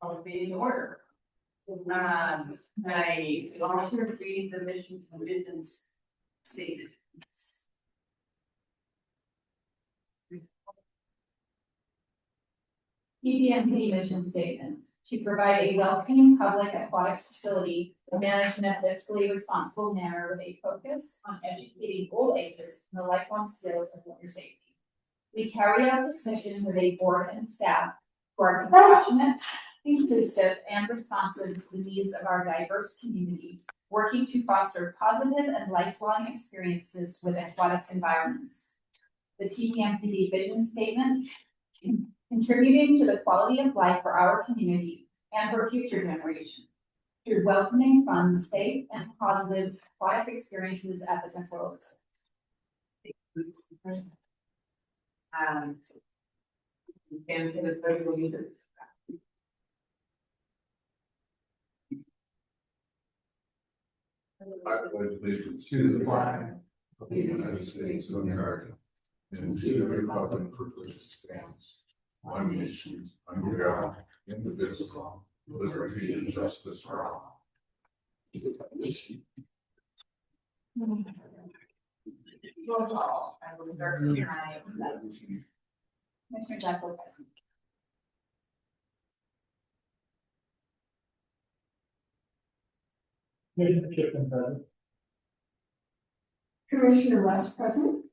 Call the meeting to order. I volunteer to read the mission and visions statement. PPMP mission statement: to provide a welcoming public aquatics facility managed in a fiscally responsible manner with a focus on educating old ages and the lifelong skills of water safety. We carry out this mission with a board and staff who are compassionate, inclusive, and responsive to the needs of our diverse community, working to foster positive and lifelong experiences with aquatic environments. The TPMPD vision statement: contributing to the quality of life for our community and for future generations through welcoming, fun, safe, and positive aquatic experiences at the Tukwila. And for the federal leaders. I pledge allegiance to the flag of the United States of America and to the republic for which it stands, one nation, under God, indivisible, with liberty and justice for all. Roll call. I will start tonight. Commissioner Tukwila present. Commissioner West present.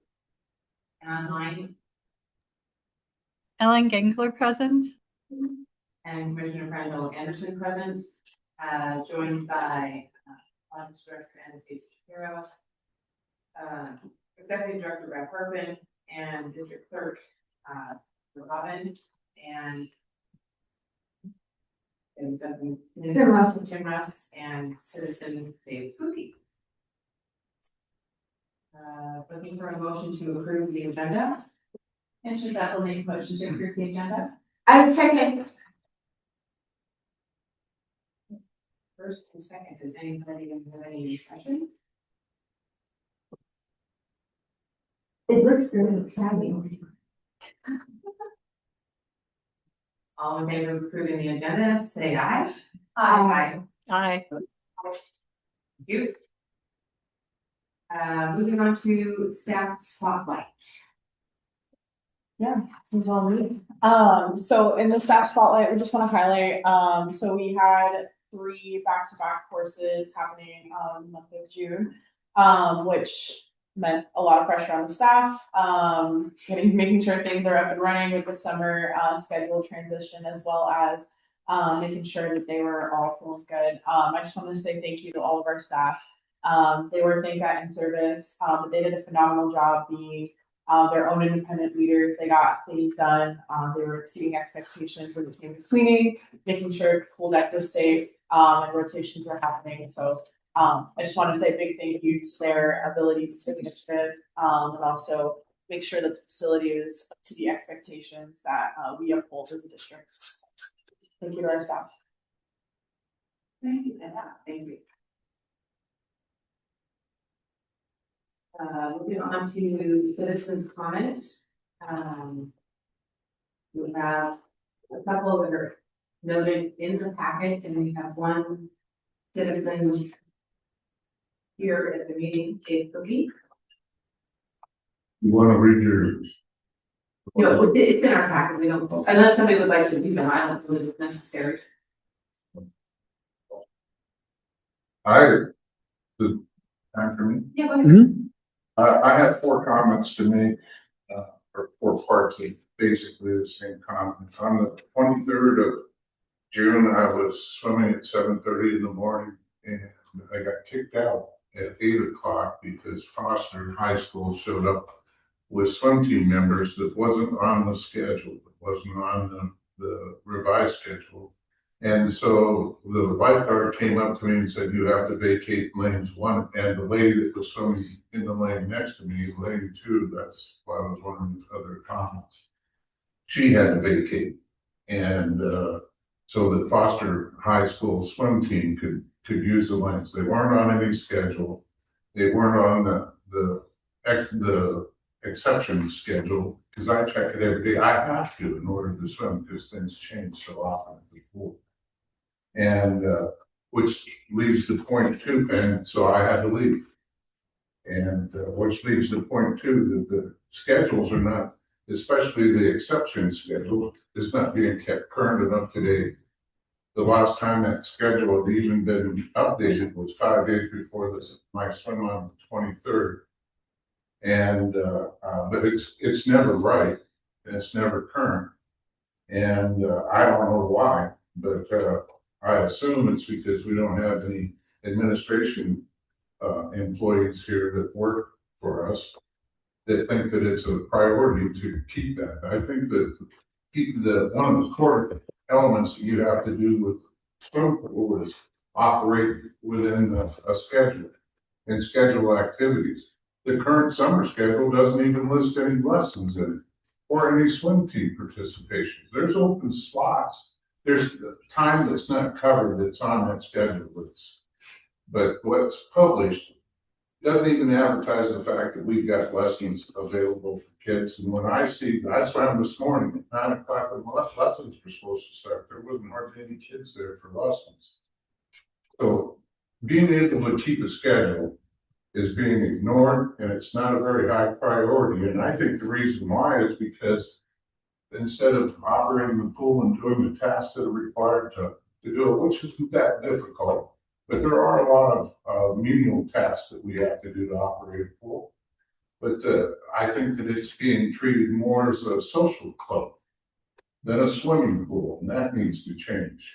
And online. Ellen Gengler present. And Commissioner Randall Anderson present, joined by Office Director Anastasia Shapiro, Executive Director Brad Hartman, and District Clerk Robin, and Tim Russ, and Citizen Dave Cookie. Looking for a motion to approve the agenda. Commissioner Tukwila makes a motion to approve the agenda. I would second. First and second, does anybody have any discussion? It looks very exciting. All in favor of approving the agenda, say aye. Aye. Aye. Thank you. Moving on to staff spotlight. Yeah, this is all me. So in the staff spotlight, we just want to highlight, so we had 3 back-to-back courses happening in the month of June, which meant a lot of pressure on the staff, making sure things are up and running with the summer schedule transition, as well as making sure that they were all feeling good. I just want to say thank you to all of our staff. They were thank God in service, but they did a phenomenal job being their own independent leaders. They got things done. They were exceeding expectations when it came to cleaning, making sure pool deck was safe, and rotations were happening. So I just want to say a big thank you to their ability to take initiative, and also make sure that the facility is up to the expectations that we uphold as a district. Thank you to our staff. Thank you, Anna. Thank you. Moving on to citizens' comment. We have a couple that are noted in the packet, and we have one citizen here at the meeting, Dave Cookie. You want to read your? No, it's in our packet. We don't, unless somebody would like to do them, I don't believe it's necessary. The time for me? Yeah, go ahead. I have 4 comments to make, or 4 parts of basically the same comment. On the 23rd of June, I was swimming at 7:30 in the morning, and I got kicked out at 8 o'clock because Foster High School showed up with swim team members that wasn't on the schedule, it wasn't on the revised schedule. And so the lifeguard came up to me and said, "You have to vacate lanes 1, and the lady that was swimming in the lane next to me, lane 2, that's why I was wondering if other comments. She had to vacate. And so that Foster High School swim team could use the lanes. They weren't on any schedule. They weren't on the exception schedule, because I check it every day. I have to in order to swim, because things change so often at the pool. And, which leads to point two, and so I had to leave. And, which leads to point two, that the schedules are not, especially the exception schedule, is not being kept current and up to date. The last time that schedule had even been updated was 5 days before my swim on the 23rd. And, but it's never right, and it's never current. And, I don't know why, but, I assume it's because we don't have any administration, employees here that work for us that think that it's a priority to keep that. I think that one of the core elements that you have to do with swim pool is operate within a schedule and schedule activities. The current summer schedule doesn't even list any lessons in it or any swim team participations. There's open slots. There's time that's not covered that's on that schedule list. But what's published doesn't even advertise the fact that we've got lessons available for kids. And when I see, that's why this morning at 9 o'clock when lessons were supposed to start, there wasn't hardly any kids there for lessons. So being able to keep a schedule is being ignored, and it's not a very high priority. And I think the reason why is because instead of operating the pool and doing the tasks that are required to do it, which isn't that difficult, but there are a lot of menial tasks that we have to do to operate a pool. But I think that it's being treated more as a social club than a swimming pool, and that needs to change.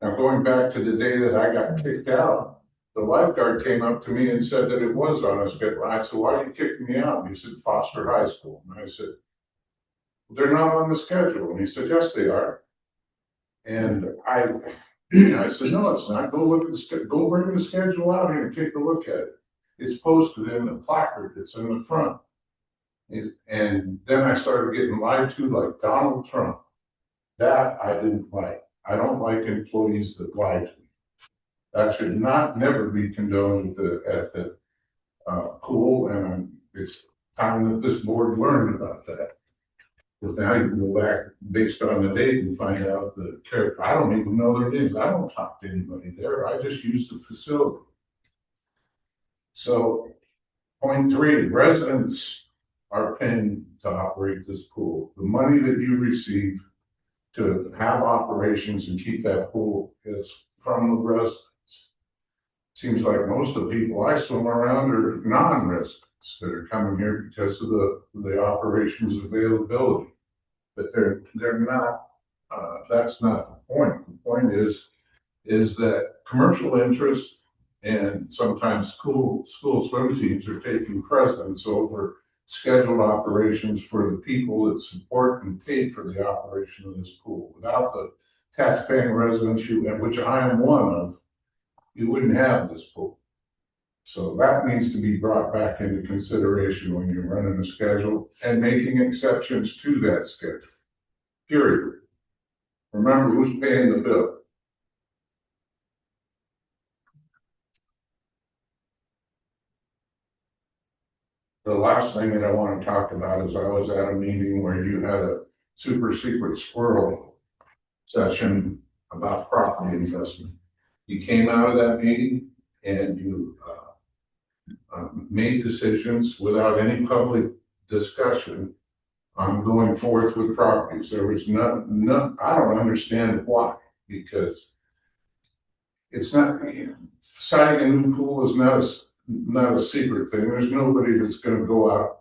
Now, going back to the day that I got kicked out, the lifeguard came up to me and said that it was on a schedule. I said, "Why are you kicking me out?" And he said, "Foster High School." And I said, "They're not on the schedule." And he said, "Yes, they are." And I said, "No, it's not. Go look at the go bring the schedule out here and take a look at it. It's posted in the placard that's in the front." And then I started getting lied to like Donald Trump. That I didn't like. I don't like employees that lie to me. That should never be condoned at the pool, and it's time that this board learned about that. But now you can go back based on the date and find out the character. I don't even know their names. I don't talk to anybody there. I just use the facility. So, point three, residents are paying to operate this pool. The money that you receive to have operations and keep that pool is from the residents. Seems like most of the people I swim around are non-residents that are coming here because of the operations availability. But they're not, that's not the point. The point is that commercial interest and sometimes school swim teams are taking precedence over scheduled operations for the people that support and pay for the operation of this pool. Without the tax-paying residents, which I am one of, you wouldn't have this pool. So that needs to be brought back into consideration when you're running a schedule and making exceptions to that schedule. Period. Remember who's paying the bill. The last thing that I want to talk about is I was at a meeting where you had a super secret squirrel session about property investment. You came out of that meeting and you made decisions without any public discussion on going forth with properties. There was none, I don't understand why, because it's not, deciding a new pool is not a secret thing. There's nobody that's going to go out,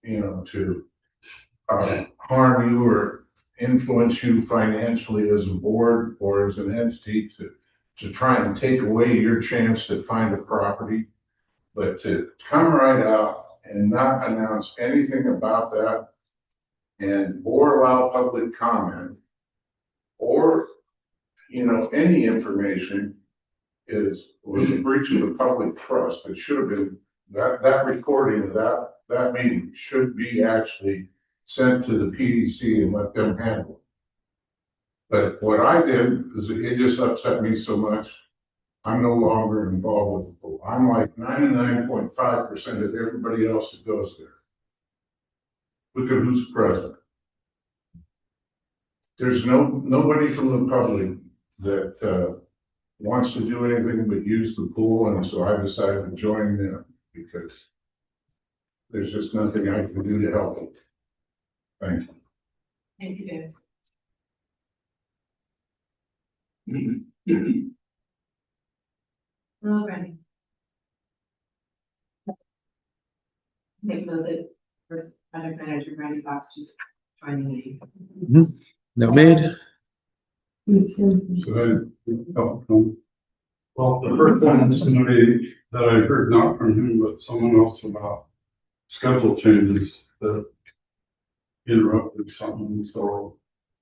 to harm you or influence you financially as a board or as an entity to try and take away your chance to find a property. But to come right out and not announce anything about that or allow public comment or, any information was a breach of the public trust. It should have been, that recording of that meeting should be actually sent to the PDC and let them handle it. But what I did is it just upset me so much. I'm no longer involved with the pool. I'm like 99.5% of everybody else that goes there. look at who's present. There's nobody from the public that, wants to do anything but use the pool, and so I decided to join them because there's just nothing I can do to help it. Thank you. Thank you, Dave. Hello, Brandy. Make note that first project manager Brandy Fox just joined the meeting. Noted. Me too. So well, the first one was somebody that I heard not from him, but someone else about schedule changes that interrupted something, so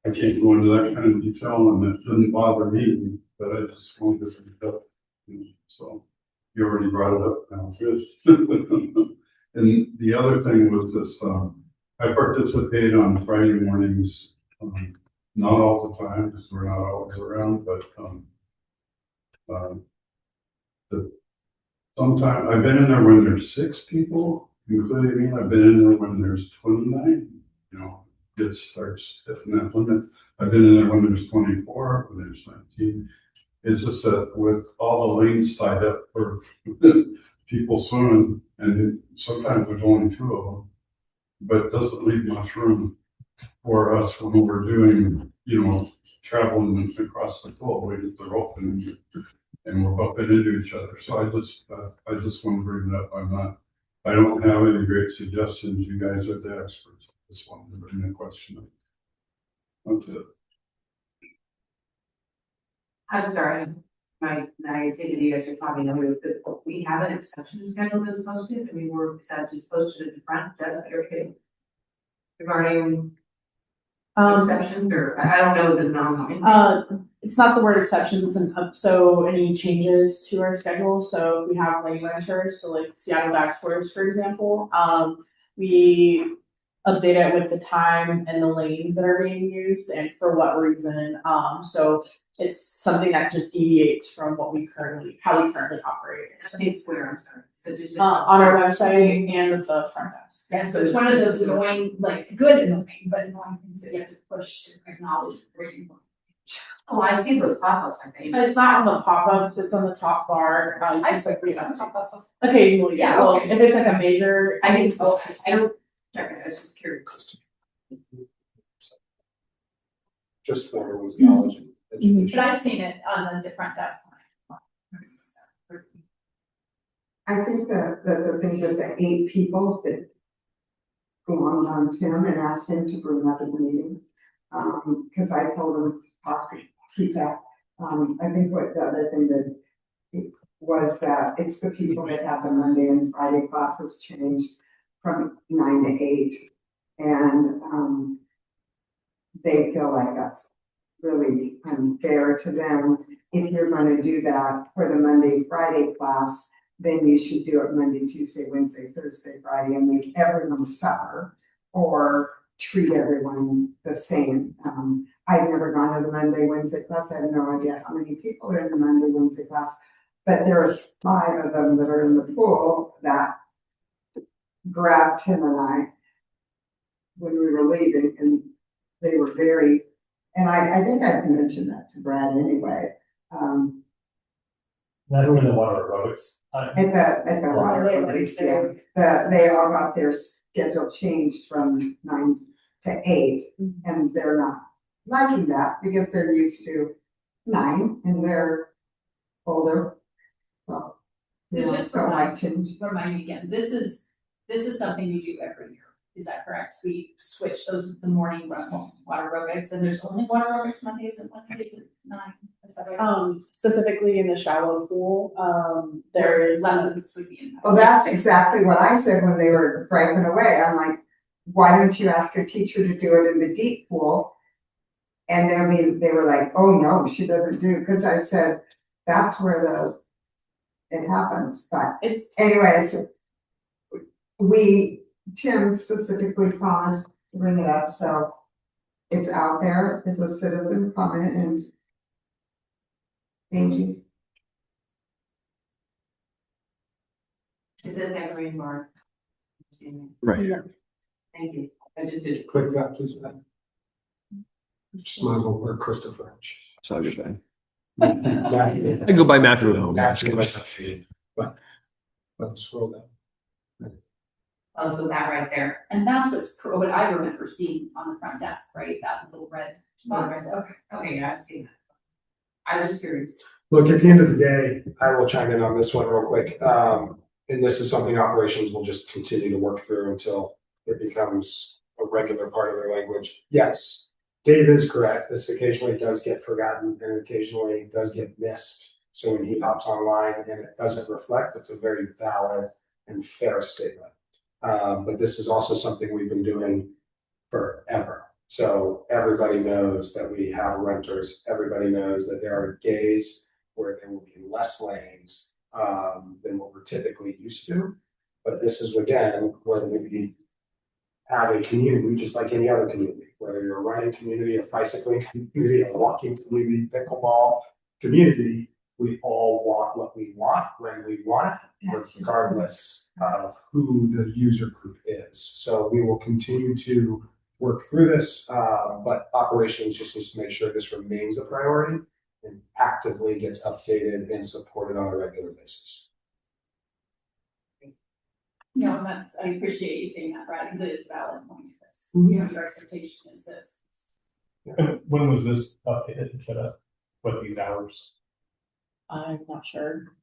I can't go into that kind of detail, and it didn't bother me, but I just wanted to speak up. So you already brought it up now, good. And the other thing was this, I participate on Friday mornings, not all the time, because we're not always around, but sometimes I've been in there when there's 6 people, including me. I've been in there when there's 29. You know, it starts hitting that limit. I've been in there when there's 24, when there's 19. It's just that with all the lanes tied up for people swimming, and sometimes there's only 2 of them, but it doesn't leave much room for us when we're doing, you know, traveling across the pool. We get the rope and we're bumping into each other. So I just want to bring it up. I don't have any great suggestions. You guys are the experts. I just wanted to bring the question up. That's it. I'm sorry, my naivety as you're talking, we have an exception schedule that's posted, I mean, is that just posted at the front, that's okay. Regarding exceptions, or I don't know, is it non? It's not the word exceptions, it's so any changes to our schedule, so we have lane renters, so like Seattle back tours, for example, we update it with the time and the lanes that are being used and for what reason, so it's something that just deviates from how we currently operate. It's where, I'm sorry, so just. On our website and with the front desk. Yeah, so it's one of those annoying, like, good annoying, but annoying things that you have to push to acknowledge before you. Oh, I see those pop-ups, I think. It's not on the pop-ups, it's on the top bar. I've like read on top of. Occasionally, yeah, Yeah, well, okay. if it's like a major. I mean, I don't, check it, I was just curious. Just for everyone's knowledge and education. But I've seen it on a different desk. I think that the thing that the 8 people that belonged on Tim and asked him to bring up in the meeting, because I told him to talk to T-Tech. I think what the other thing that it was that it's the people that have the Monday and Friday classes changed from 9 to 8, and they feel like that's really unfair to them. If you're going to do that for the Monday, Friday class, then you should do it Monday, Tuesday, Wednesday, Thursday, Friday, and make everyone suffer or treat everyone the same. I've never gone to the Monday, Wednesday class. I have no idea how many people are in the Monday, Wednesday class, but there's 5 of them that are in the pool that grabbed Tim and I when we were leaving, and they were very, and I think I've mentioned that to Brad anyway. Not in the water aerobics. At the water aerobics, yeah. They all got their schedule changed from 9 to 8, and they're not liking that because they're used to 9 and they're older. So, So just don't like change. remind me again, this is something we do every year. Is that correct? We switch those the morning run water aerobics, and there's only water aerobics Mondays and Wednesdays at 9. Is that right? Specifically in the shallow pool, there is lessons would be in that. Well, that's exactly what I said when they were breaking away. I'm like, why don't you ask your teacher to do it in the deep pool? And then they were like, oh no, she doesn't do, because I said, that's where it happens. But anyway, Tim specifically promised to bring it up, so it's out there as a citizen comment, and thank you. Is it that green bar? Right. Yeah. Thank you. I just did. Click that, please, Beth. Just might as well wear Christopher. So I'll get back. Matthew. I go by Matthew at home. Matthew, but let's scroll down. Oh, so that right there. And that's what I remember seeing on the front desk, right? That little red box. Okay. Okay, yeah, I've seen that. I was just curious. Look, at the end of the day, I will chime in on this one real quick. And this is something operations will just continue to work through until it becomes a regular part of their language. Yes, Dave is correct. This occasionally does get forgotten and occasionally does get missed. So when he hops online and it doesn't reflect, it's a very valid and fair statement. But this is also something we've been doing forever. So everybody knows that we have renters. Everybody knows that there are days where there will be less lanes than what we're typically used to. But this is again where we have a community just like any other community, whether you're a running community, a bicycling community, a walking community, pickleball community, we all want what we want when we want it, regardless of who the user group is. So we will continue to work through this, but operations just needs to make sure this remains a priority and actively gets updated and supported on a regular basis. No, I appreciate you saying that, Brad, because it is a valid point. That's, your expectation is this. And when was this updated set up with these hours? I'm not sure.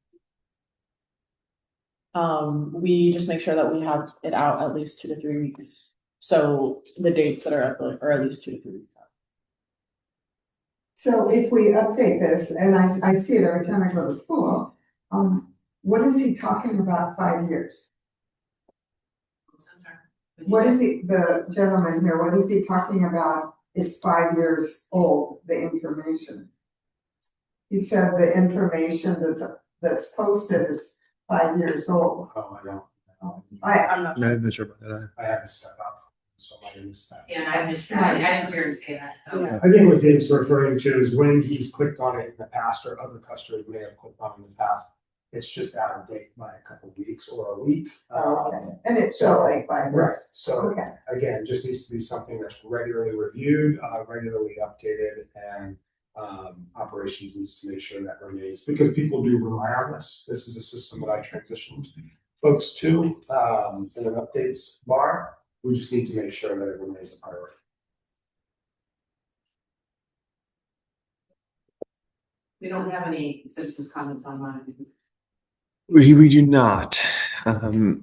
We just make sure that we have it out at least 2 to 3 weeks. So the dates that are up are at least 2 to 3 weeks out. So if we update this, and I see it every time I go to school, what is he talking about 5 years? What is he, the gentleman here, what is he talking about is 5 years old, the information? He said the information that's posted is 5 years old. Oh, I don't. I'm not. No, I'm not sure about that. I had to step out, so I missed that. Yeah, I didn't hear him say that. So. Yeah. I think what Dave's referring to is when he's clicked on it in the past, or other customers may have clicked on it in the past. It's just out of date by a couple of weeks or a week. Okay, and it feels like 5 Right, years. so Okay, again, just needs to be something that's regularly reviewed, regularly updated, and operations needs to make sure that remains, because people do rely on this. This is a system that I transitioned folks to in an updates bar. We just need to make sure that it remains a priority. We don't have any citizens' comments online. We do not.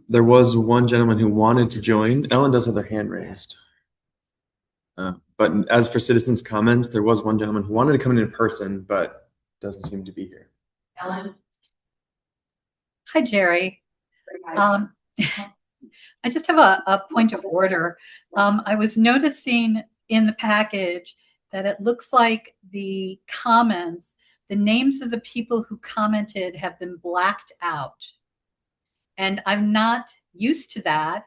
There was one gentleman who wanted to join. Ellen does have their hand raised. But as for citizens' comments, there was one gentleman who wanted to come in person, but doesn't seem to be here. Ellen? Hi, Jerry. I just have a point of order. I was noticing in the package that it looks like the comments, the names of the people who commented have been blacked out. And I'm not used to that.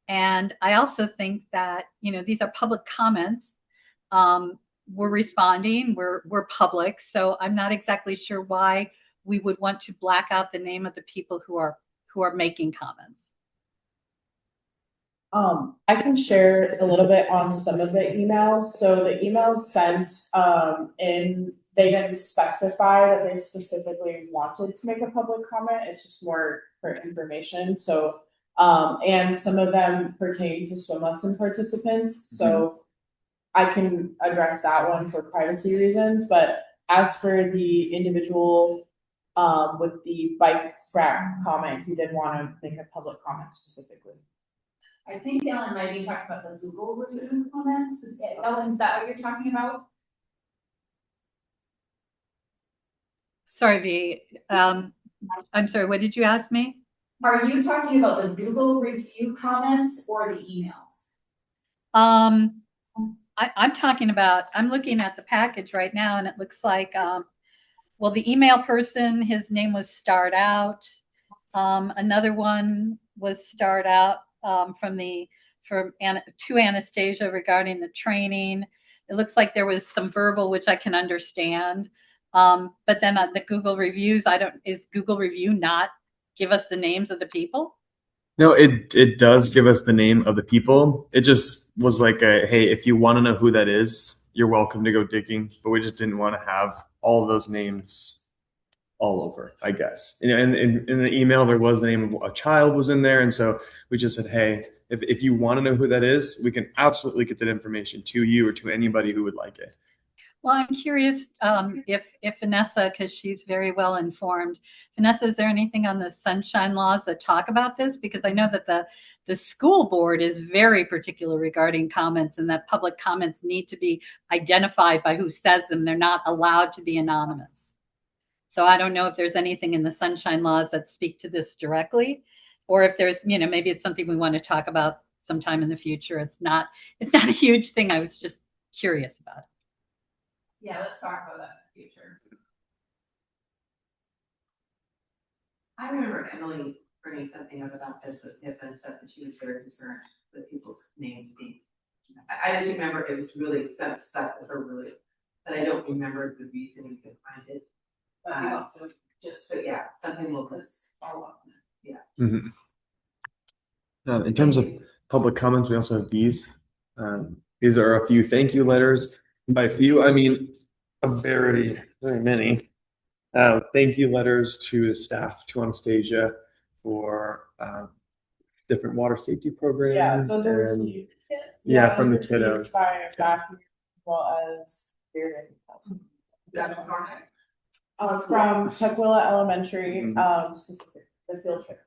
And I also think that, these are public comments. We're responding, we're public. So I'm not exactly sure why we would want to black out the name of the people who are making comments. I can share a little bit on some of the emails. So the emails sent they didn't specify that they specifically wanted to make a public comment. It's just more for information. So and some of them pertain to swim lesson participants. So I can address that one for privacy reasons. But as for the individual with the bike rack comment, he did want to make a public comment specifically. I think Ellen might be talking about the Google review comments. Ellen, is that what you're talking about? Sorry, V. I'm sorry, what did you ask me? Are you talking about the Google review comments or the emails? I'm looking at the package right now, and it looks like, the email person, his name was starred out. Another one was starred out to Anastasia regarding the training. It looks like there was some verbal, which I can understand. But then the Google reviews, is Google review not give us the names of the people? No, it does give us the name of the people. It just was like a, hey, if you want to know who that is, you're welcome to go digging. But we just didn't want to have all of those names all over, I guess. You know, in the email there was the name of a child was in there, and so we just said, hey, if you want to know who that is, we can absolutely get that information to you or to anybody who would like it. Well, I'm curious if Vanessa, because she's very well informed. Vanessa, is there anything on the sunshine laws that talk about this? Because I know that the school board is very particular regarding comments, and that public comments need to be identified by who says them. They're not allowed to be anonymous. So I don't know if there's anything in the sunshine laws that speak to this directly, or if there's, maybe it's something we want to talk about sometime in the future. It's not a huge thing. I was just curious about it. Yeah, let's talk about that in the future. I remember Emily bringing something up about this with HIPAA and stuff, that she was very concerned with people's names being. I just remember it was really some stuff with her really, but I don't remember the reason we could find it. But we also But yeah, something will. let's follow up on it. Yeah. In terms of public comments, we also have these. These are a few thank you letters. By a few, I mean a very, very many. Thank you letters to the staff, to Anastasia for different water safety Yeah, programs. those are and- received. yeah, from the received kiddos. by staff as well as from Tukwila Elementary, specifically the field trip.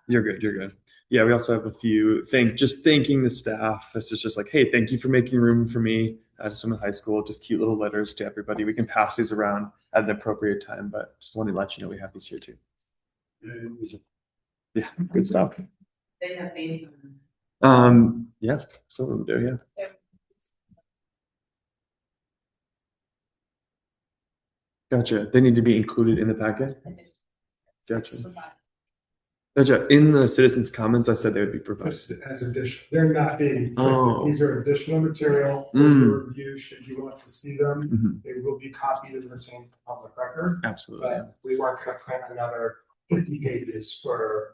You're good. You're good. Yeah, we also have a few thanking the staff. It's just like, hey, thank you for making room for me to swim in high school. Just cute little letters to everybody. We can pass these around at an appropriate time, but just wanted to let you know we have these here too. Yeah, good stuff. They have names. Yeah, some of them do. Yeah. Gotcha. They need to be included in the packet. Gotcha. Gotcha. In the citizens' comments, I said they would be provided. Just as additional, they're not being, Oh. these are additional material for your review, should you want to see them. Mhm. They will be copied and retained for public record, Absolutely. but we weren't gonna print another 50 pages for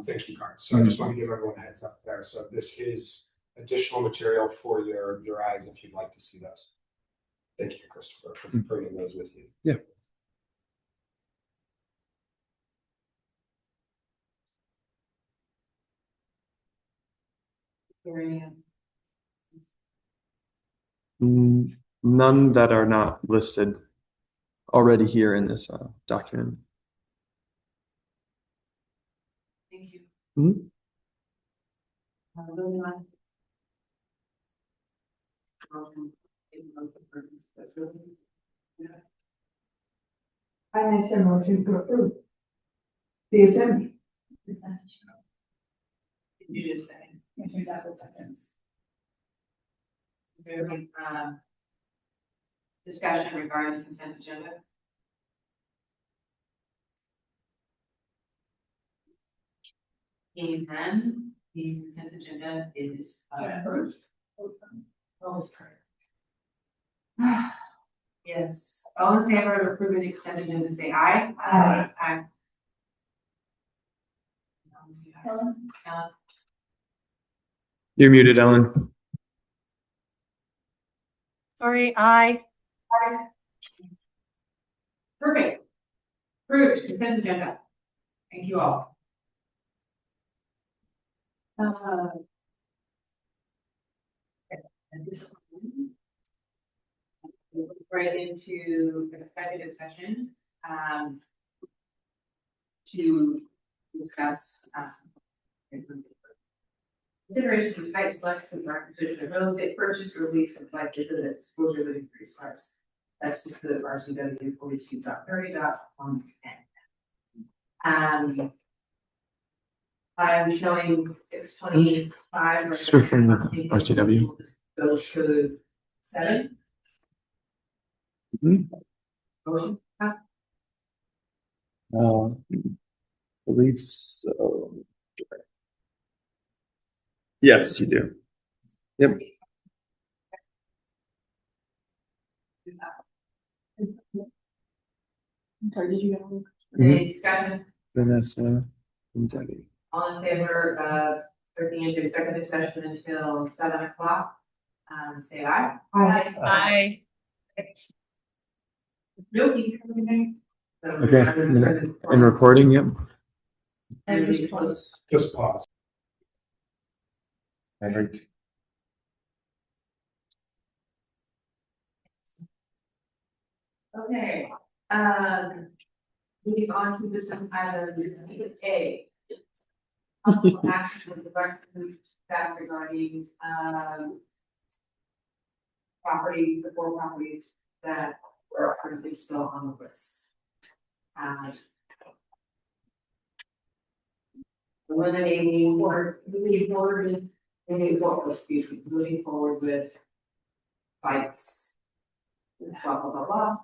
thank you cards. So I just want to give everyone a heads up there. So this is additional material for your eyes if you'd like to see those. Thank you, Christopher, for bringing those with you. Yeah. None that are not listed already here in this document. Thank you. Mhm. I make a motion to approve. The agenda. You just say. Commissioner Zappa seconds. Is there any discussion regarding the consent agenda? Seeing none, the consent agenda is approved. Yes, all in favor of approving the consent agenda, say aye. Aye. Aye. Helen? You're muted, Ellen. Sorry, I. Perfect. Approved, consent agenda. Thank you all. And this one, we'll go right into an executive session, to discuss, consideration of site selection for acquisition of real estate purchase or lease of like the exposure that increase price. That's just the RCW 42.30.110. I'm showing 625. Just referring to RCW. Go to 7. Mhm. Motion. Believe so. Yes, you do. Yep. I'm sorry, did you get one? Any discussion? Vanessa. All in favor of breaking into executive session until 7:00, say aye. I No, keep everything. Okay, and recording, yep. And just close. Just pause. Okay, moving on to business item A. Action with regard to that regarding, properties, the 4 properties that are currently still on the list. Eliminating or moving forward, moving forward with fights. Blah, blah, blah, blah.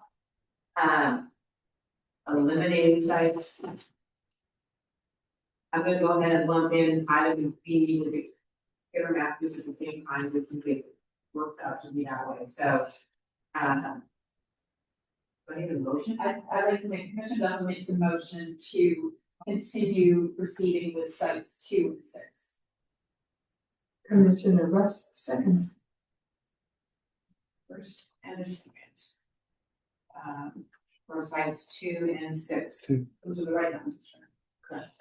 Eliminating sites. I'm gonna go ahead and lump in item B with the Karen Matthews at the same time, which in case it worked out to be that way, so. Do I need a motion? I'd like to make, Commissioner Dunn makes a motion to continue proceeding with sites 2 and 6. Commissioner Russ, seconds. First and a second. For sites 2 and 6. Those are the right numbers. Correct.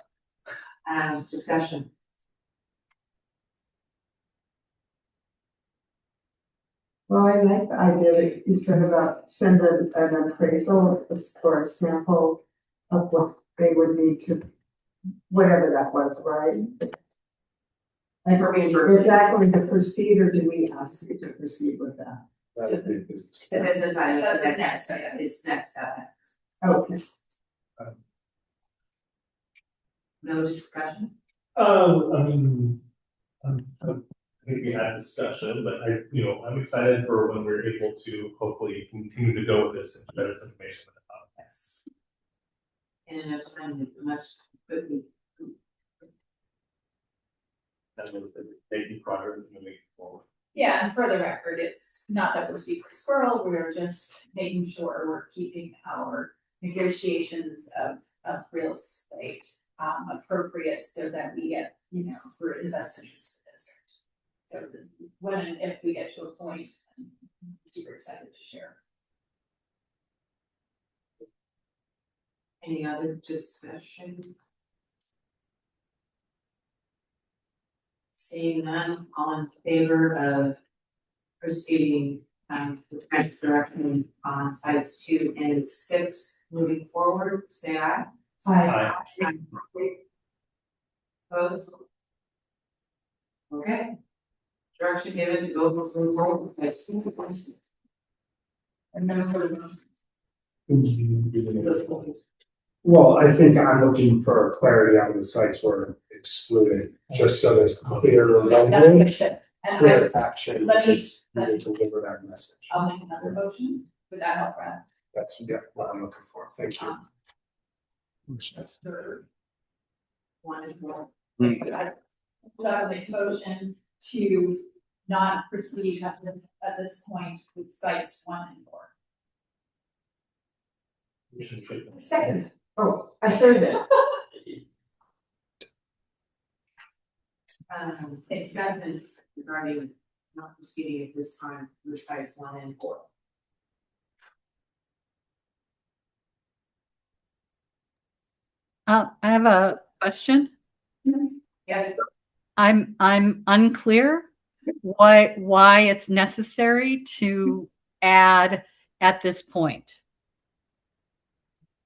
Discussion. Well, I like the idea that you said about send an appraisal or a sample of what they would need to, whatever that was, right? Is that going to proceed, or do we ask you to proceed with that? The business item is the next item, is next item. Okay. No discussion? I mean, I think we had discussion, but I'm excited for when we're able to hopefully continue to go with this and share this information with the public. In enough time, much quickly. And we're making progress and moving forward. Yeah, and for the record, it's not that we're secret squirrel, we're just making sure we're keeping our negotiations of real estate appropriate so that we get, we're in the best interest of the district. So when and if we get to a point, I'm super excited to share. Any other discussion? Seeing none, all in favor of proceeding with next direction on sites 2 and 6 moving forward, say aye. Aye. Opposed? Okay. Direction given to go move forward with sites 2 and 6. And then for Well, I think I'm looking for clarity on the sites were excluded, just so there's clear language, And clear action, let me- just need to deliver that message. I'll make another motion. Would that help, Brad? That's what I'm looking for. Thank you. One and more. That makes motion to not proceed at this point with sites 1 and 4. Second. Oh, I heard it. It's guidance regarding not proceeding at this time with sites 1 and 4. I have a question. Yes. I'm unclear why it's necessary to add at this point.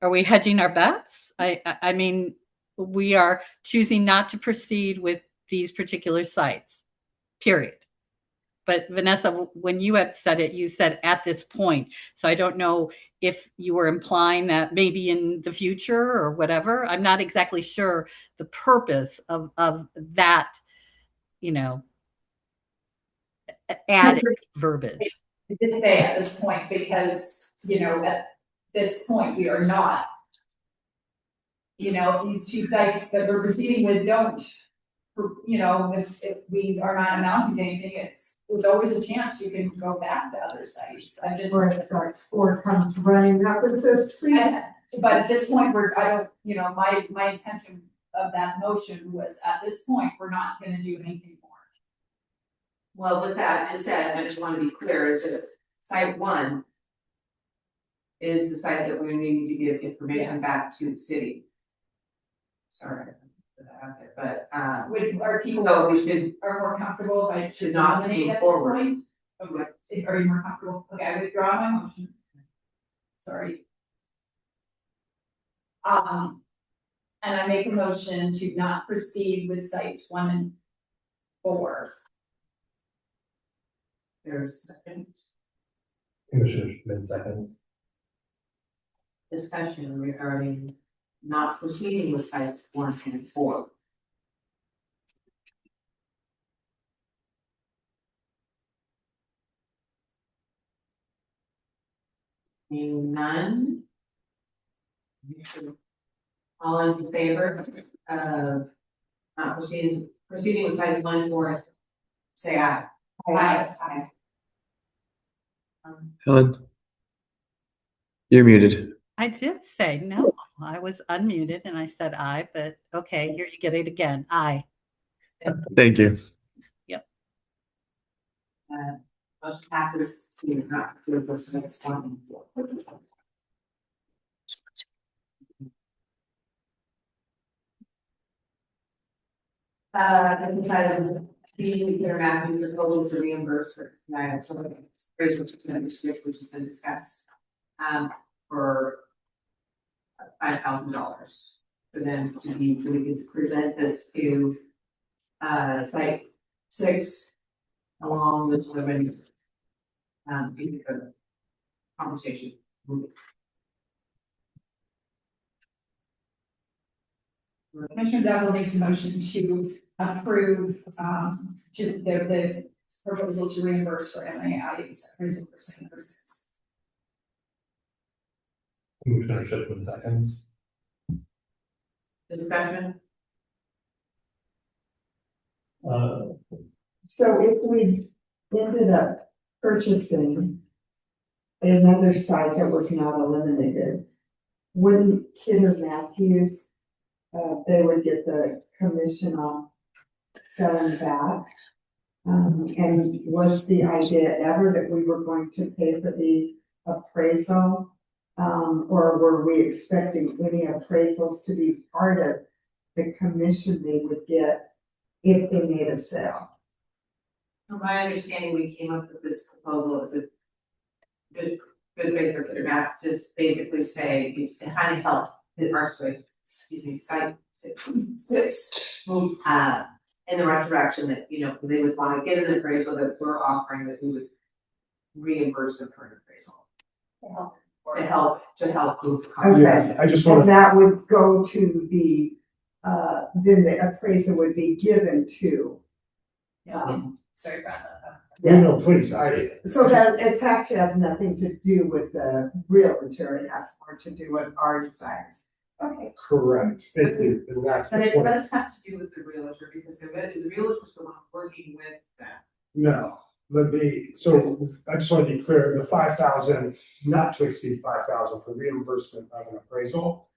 Are we hedging our bets? I mean, we are choosing not to proceed with these particular sites, period. But Vanessa, when you had said it, you said at this point. So I don't know if you were implying that maybe in the future or whatever. I'm not exactly sure the purpose of that, added verbiage. I did say at this point because, at this point, we are not. These 2 sites that we're proceeding with don't, if we are not amounting to anything, there's always a chance you can go back to other sites. I just. Or comes running up and says, please. But at this point, my intention of that motion was, at this point, we're not gonna do anything more. Well, with that being said, I just want to be clear, is that site one is the site that we need to give information back to the city. Sorry, I put that out there, but, With our people so we should, are more comfortable if I should not nominate move at this forward. point? Okay, are you more comfortable? Okay, I withdraw my motion. Sorry. And I make a motion to not proceed with sites 1 and 4. There's second Commissioner Schmidt seconds. discussion regarding not proceeding with sites 1 and 4. Seeing none. All in favor of not proceeding with sites 1 and 4, say aye. Aye. Helen, you're muted. I did say no. I was unmuted and I said aye, but okay, here you get it again. Aye. Thank you. Motion passes to not proceed with sites 1 and 4. I decided the international proposal to reimburse for some of the rates which has been discussed, for $5,000 for them to be, so we can present this to site 6 along with women's conversation. Commissioner Zappa makes a motion to approve, to the proposal to reimburse for MAI's appraisal for same persons. Commissioner Schmidt seconds. Discussion? So if we ended up purchasing another site that was not eliminated, wouldn't Kidder Matthews, they would get the commission on selling that? And was the idea ever that we were going to pay for the appraisal? Or were we expecting any appraisals to be part of the commission they would get if they made a sale? From my understanding, we came up with this proposal as a good way for Kidder Math to basically say, to kind of help the site 6 move in the right direction, that, you know, they would want to get an appraisal that we're offering, that we would reimburse them for an appraisal. To help move. Okay. I just And want to, that would go to the, then the appraisal would be given to. Sorry, Brenda. no, please, So that it actually has nothing to do with the realtor, it has more to do with our desires. Okay. correct. And that's But the it point. does have to do with the realtor, because the realtor is the one working with them. No, so I just want to be clear, the 5,000, not to exceed 5,000 for reimbursement of an appraisal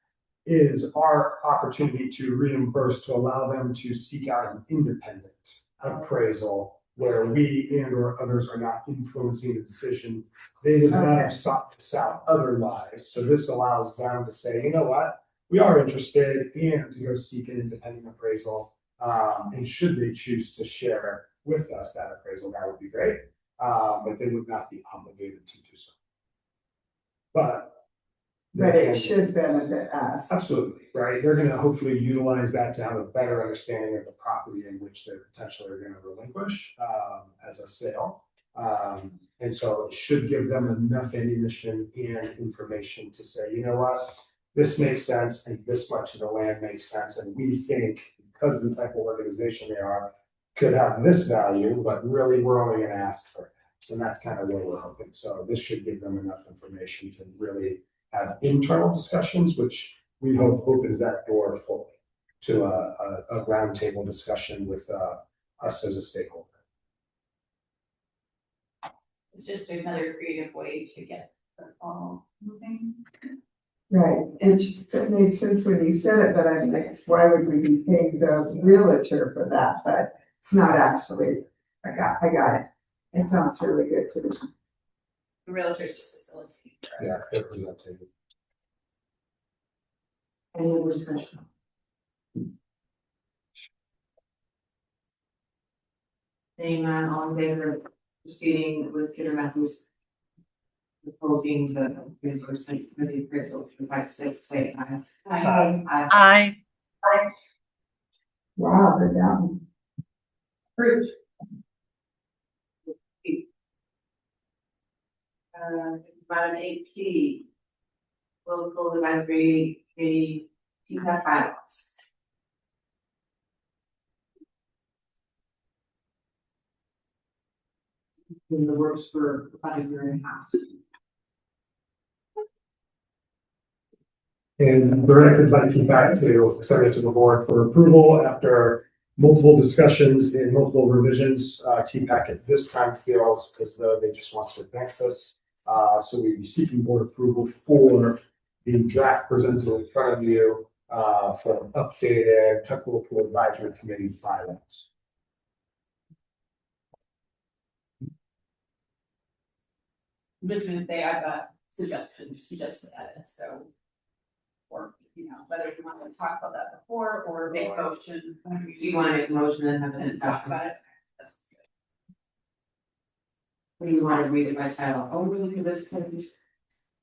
is our opportunity to reimburse, to allow them to seek out an independent appraisal where we and or others are not influencing the decision. They would not have sought this out otherwise. So this allows them to say, you know what, we are interested in to go seek an independent appraisal. And should they choose to share with us that appraisal, that would be great. But they would not be obligated to do so. But it should benefit us. absolutely, right? They're gonna hopefully utilize that to have a better understanding of the property in which they potentially are gonna relinquish, as a sale. And so it should give them enough ammunition and information to say, you know what? This makes sense, and this much of the land makes sense, and we think, because of the type of organization they are, could have this value, but really, we're only gonna ask for X. And that's kind of what we're hoping. So this should give them enough information to really have internal discussions, which we hope opens that door fully to a roundtable discussion with us as a stakeholder. It's just another creative way to get the ball moving. Right, it made sense when you said it, but I'm like, why would we be paying the realtor for that? But it's not actually, I got it. It sounds really good to me. The realtor's just facilitating. Yeah, representative. Any other discussion? Seeing none, all in favor of proceeding with Peter Matthews proposing the reimbursement for the appraisal, if I say aye. I, Wow, they're down. Approved. Item 8C, local advisory committee, TPAC bylaws. In the works for about a year and a half. And directed by TPAC to send it to the board for approval after multiple discussions and multiple revisions. TPAC at this time feels as though they just want to advance this. So we'd be seeking board approval for the draft presented in front of you for an updated technical pool advisory committee filings. I'm just gonna say I've got suggested edits, so. Or, whether you want to talk about that before or make a motion. Do you want to make a motion and have a And talk discussion? about it. That's good. Or you want to read it by title? Oh, we look at this page.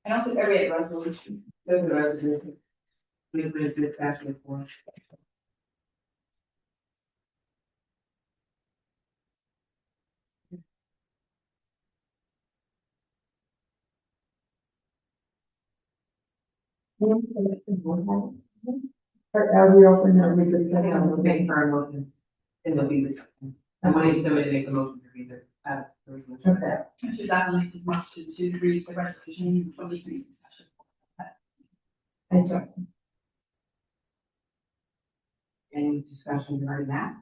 I don't think I read the resolution. There's the resolution. We put it actually for. Are we open or we just? I think we'll make for a motion. And there'll be this. I wanted somebody to make a motion to read it. Okay. Commissioner Zappa makes a motion to read the resolution 23 session. Exactly. Any discussion regarding that?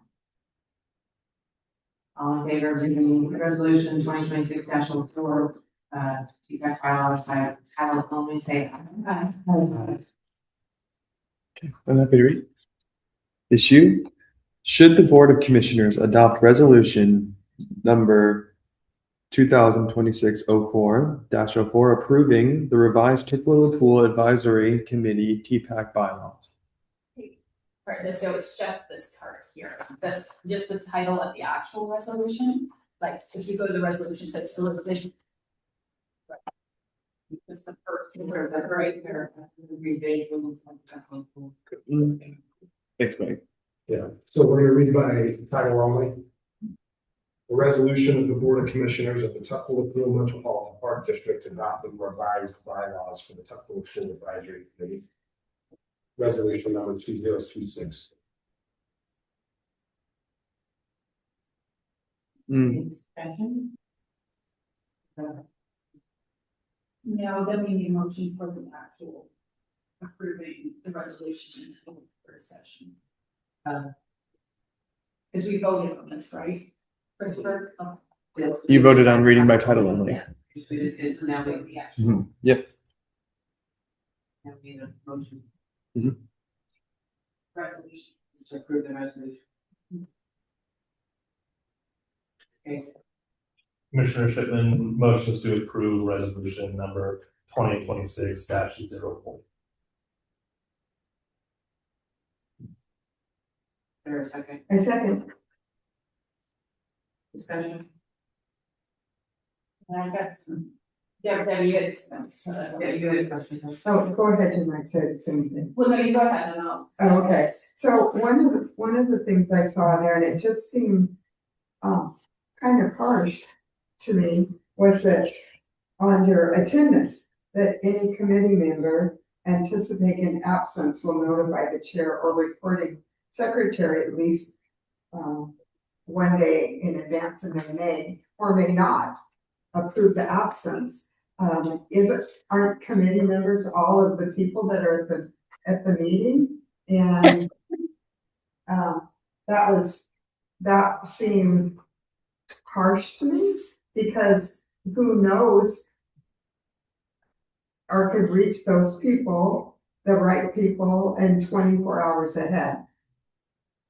All in favor of reading resolution 2026-04, TPAC bylaws by title only, say aye. I'm happy to read. Issue: should the Board of Commissioners adopt resolution number 2026-04-04 approving the revised Tukwila Pool Advisory Committee TPAC bylaws? Right, so it's just this part here, just the title of the actual resolution, like if you go to the resolution, it says resolution. It's the first word, right there. Thanks, Mike. Yeah, so we're gonna read by title only. A resolution of the Board of Commissioners of the Tukwila Pool Metropolitan Park District adopting revised bylaws for the Tukwila Pool Advisory Committee. Resolution number 2026. Discussion? No, then we need a motion for the actual approving the resolution in the first session. Because we voted on this, right? Christopher? Oh, You voted on reading by title only. yeah. It's now we actually. Mhm. Yep. Now we need a motion. Mhm. Resolution, is to approve the resolution. Okay, Commissioner Shipman motions to approve resolution number 2026-04. there a second A second. discussion? And I got some. Debbie, you had some. Yeah, you had a question. Oh, go ahead, you might say the same thing. Well, no, you go ahead and I'll. Oh, okay, so one of the things I saw there, and it just seemed, kind of harsh to me, was that under attendance, that any committee member anticipating absence will notify the chair or recording secretary at least, one day in advance, and they may or may not approve the absence. Aren't committee members all of the people that are at the meeting? And that seemed harsh to me, because who knows? or could reach those people, the right people, in 24 hours ahead.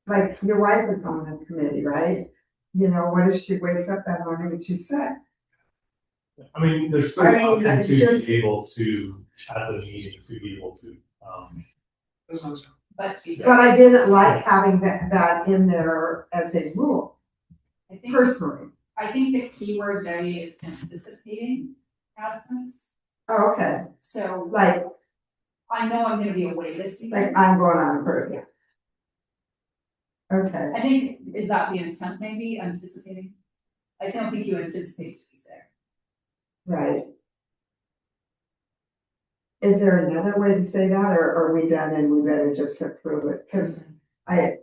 Like your wife is on the committee, right? You know, what if she wakes up that morning and she's sick? I mean, there's still I an mean, option it's to just- be able to, at the meeting, to be able to, But But I didn't like having that in there as a rule, I think, personally. I think the keyword there is anticipating absence. Oh, okay, So like I know I'm gonna be away this week. I'm going on a birthday. Okay, I think, is that the intent maybe, anticipating? I don't think you anticipate these there. right. Is there another way to say that, or are we done and we better just approve it? Cause I,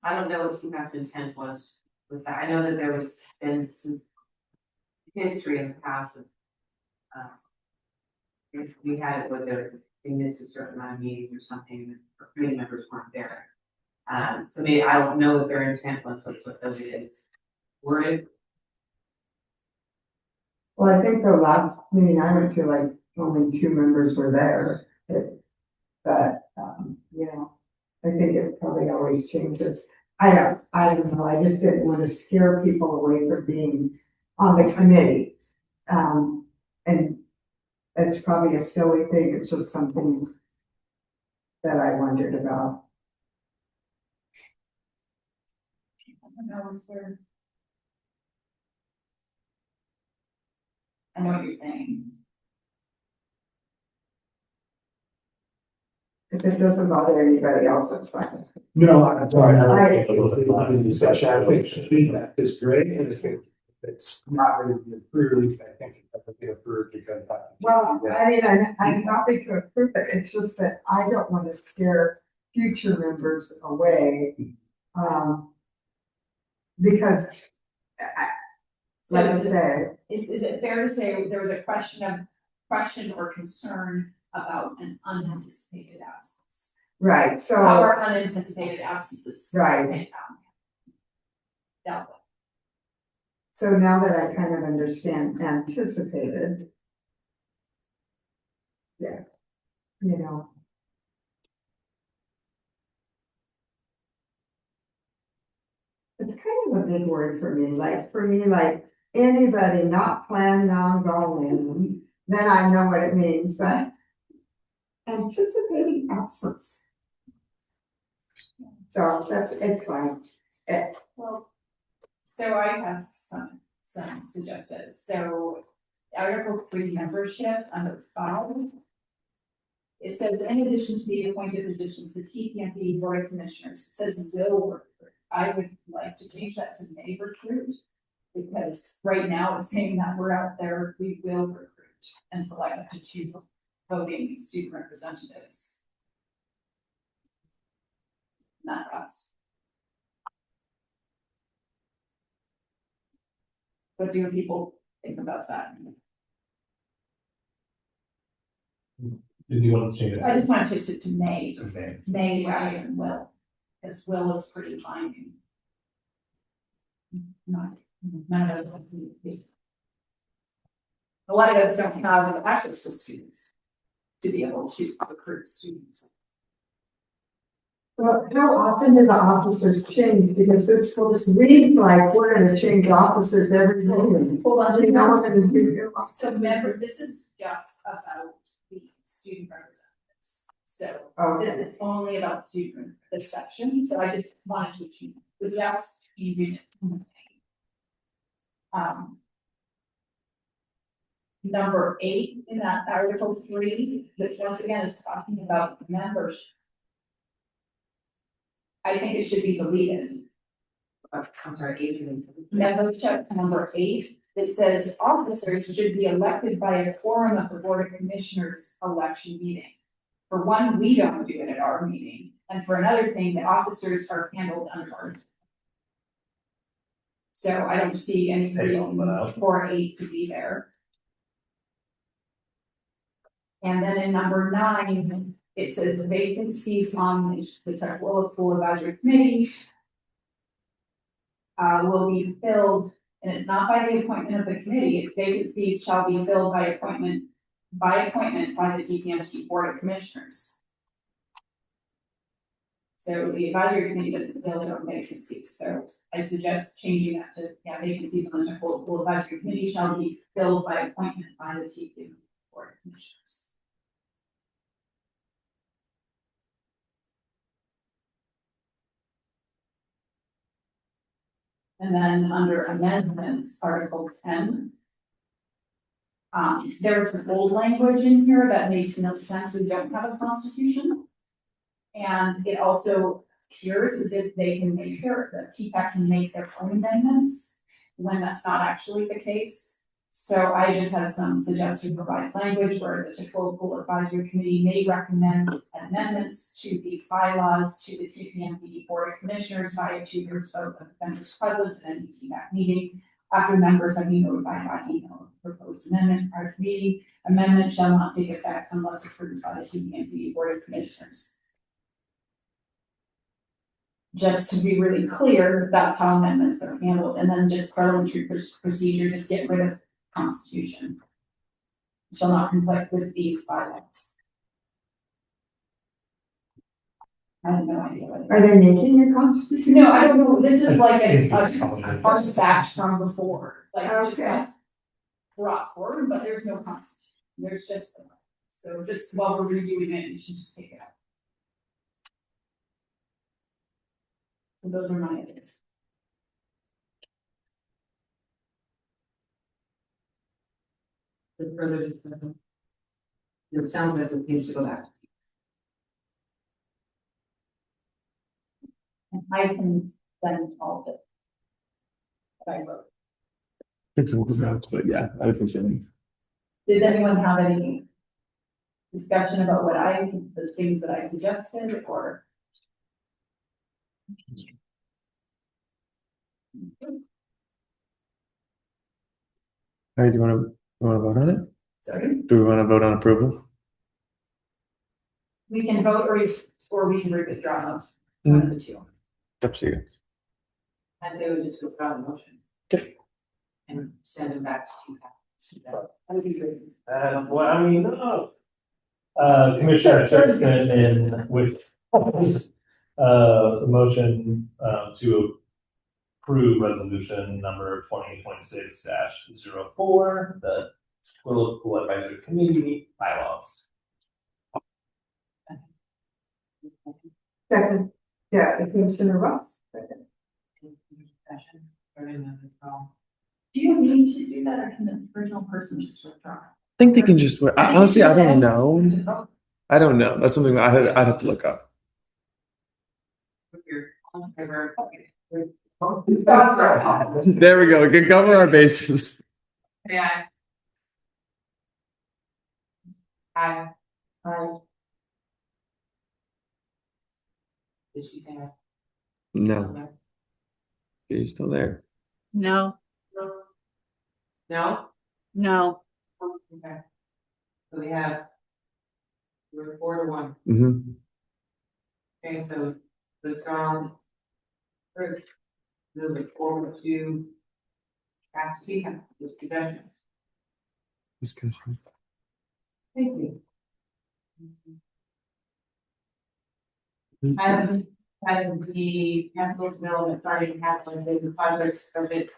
I don't know what TMAC's intent was with that. I know that there was been some history in the past of, if we had it where they missed a certain amount of meetings or something, or committee members weren't there. So maybe, I don't know what their intent was, what those is worded. well, I think the last meeting I went to, like, only 2 members were there. But, you know, I think it probably always changes. I don't know, I just didn't want to scare people away from being on the committee. And it's probably a silly thing, it's just something that I wondered about. I know it's where. I know what you're saying. If it doesn't bother anybody else, that's fine. No, I'm sorry. I- Discussion, I think feedback is great, and I think it's not really been approved, I think it doesn't get approved because. Well, I mean, I'm happy to approve it, it's just that I don't want to scare future members away. Because, like I said, Is it fair to say there was a question or concern about an unanticipated absence? right, How so, are unanticipated absences? Right. Dealt with? so now that I kind of understand anticipated. Yeah, you know. It's kind of a big word for me, like anybody not planning on going, then I know what it means, but anticipating absence. So it's fine. Well, so I have some suggested, so Article 3 membership under 5. It says, in addition to the appointed positions, the TPMP Board of Commissioners, it says will recruit. I would like to change that to may recruit. Because right now it's saying that we're out there, we will recruit and select up to 2 voting student representatives. And that's us. What do people think about that? did you want to change it? I just want to change it to may, Okay. may rather than will, because will is pretty binding. None of us. A lot of us don't have access to students to be able to recruit students. Well, how often do the officers change? Because this reads like we're gonna change officers every day. Hold on, You know, we're gonna do. so remember, this is just about the student representatives. So this Okay, is only about student, this section, so I just wanted to change, but yes, you do. Number 8 in that Article 3, which once again is talking about membership. I think it should be deleted. I'm sorry, Adrian. Membership number 8, it says officers should be elected by a quorum of the Board of Commissioners election meeting. For one, we don't do it at our meeting, and for another thing, the officers are handled under our. So I don't see any Take all reason that out. for 8 to be there. And then in number 9, it says vacancies on the Tukwila Pool Advisory Committee. will be filled, and it's not by the appointment of the committee, its vacancies shall be filled by appointment by the TPMT Board of Commissioners. So the advisory committee doesn't fill their own vacancies, so I suggest changing that to, vacancies on the Tukwila advisory committee shall be filled by appointment by the TPMT Board of Commissioners. And then under amendments, Article 10. There is some old language in here that makes no sense. We don't have a constitution. And it also appears as if they can make the TPAC can make their own amendments when that's not actually the case. So I just had some suggested revised language where the Tukwila Advisory Committee may recommend amendments to these bylaws to the TPMP Board of Commissioners via 2/3 vote of the members present at any TPAC meeting. After members have been notified by email of proposed amendment prior to meeting, amendment shall not take effect unless approved by the TPMP Board of Commissioners. Just to be really clear, that's how amendments are handled, and then just parliamentary procedure, just get rid of Constitution. Shall not conflict with these bylaws. I have no idea what it is. Are they making a constitution? No, I don't know, this is like a artifact from before, like just Okay. got brought forward, but there's no constitution, there's just, so just while we're redoing it, you should just take it out. So those are my ideas. The further discussion. It sounds like it needs to go back. And I can send all of it. That I wrote. It's a good notes, but yeah, I would appreciate it. Does anyone have any discussion about the things that I suggested, or? All right, do you want to vote on it? Sorry, Do we want to vote on approval? we can vote or we can withdraw those, one of the two. Up to you guys. I say we just withdraw the motion. Okay. And send it back to TPAC. That would be great. Well, I mean, Commissioner Sturt's gonna end with the motion to approve resolution number 2026-04, the Tukwila Advisory Committee bylaws. Second, yeah, Commissioner Ross. Second. Discussion, or in the withdrawal. Do you need to do that, or can the original person just withdraw? I think they can just. Honestly, I don't know. I don't know. That's something I'd have to look up. If you're all in favor, okay. There we go. We can cover our bases. Yeah. Aye. Did she say that? No, she's still there. No, No? no. Okay. So we have. We're 4-1. Mm-hmm. Okay, so withdrawn. First, move it forward to. Back to TPAC, discussions. Discussion. Thank you. Item the capital development starting capital the projects budget.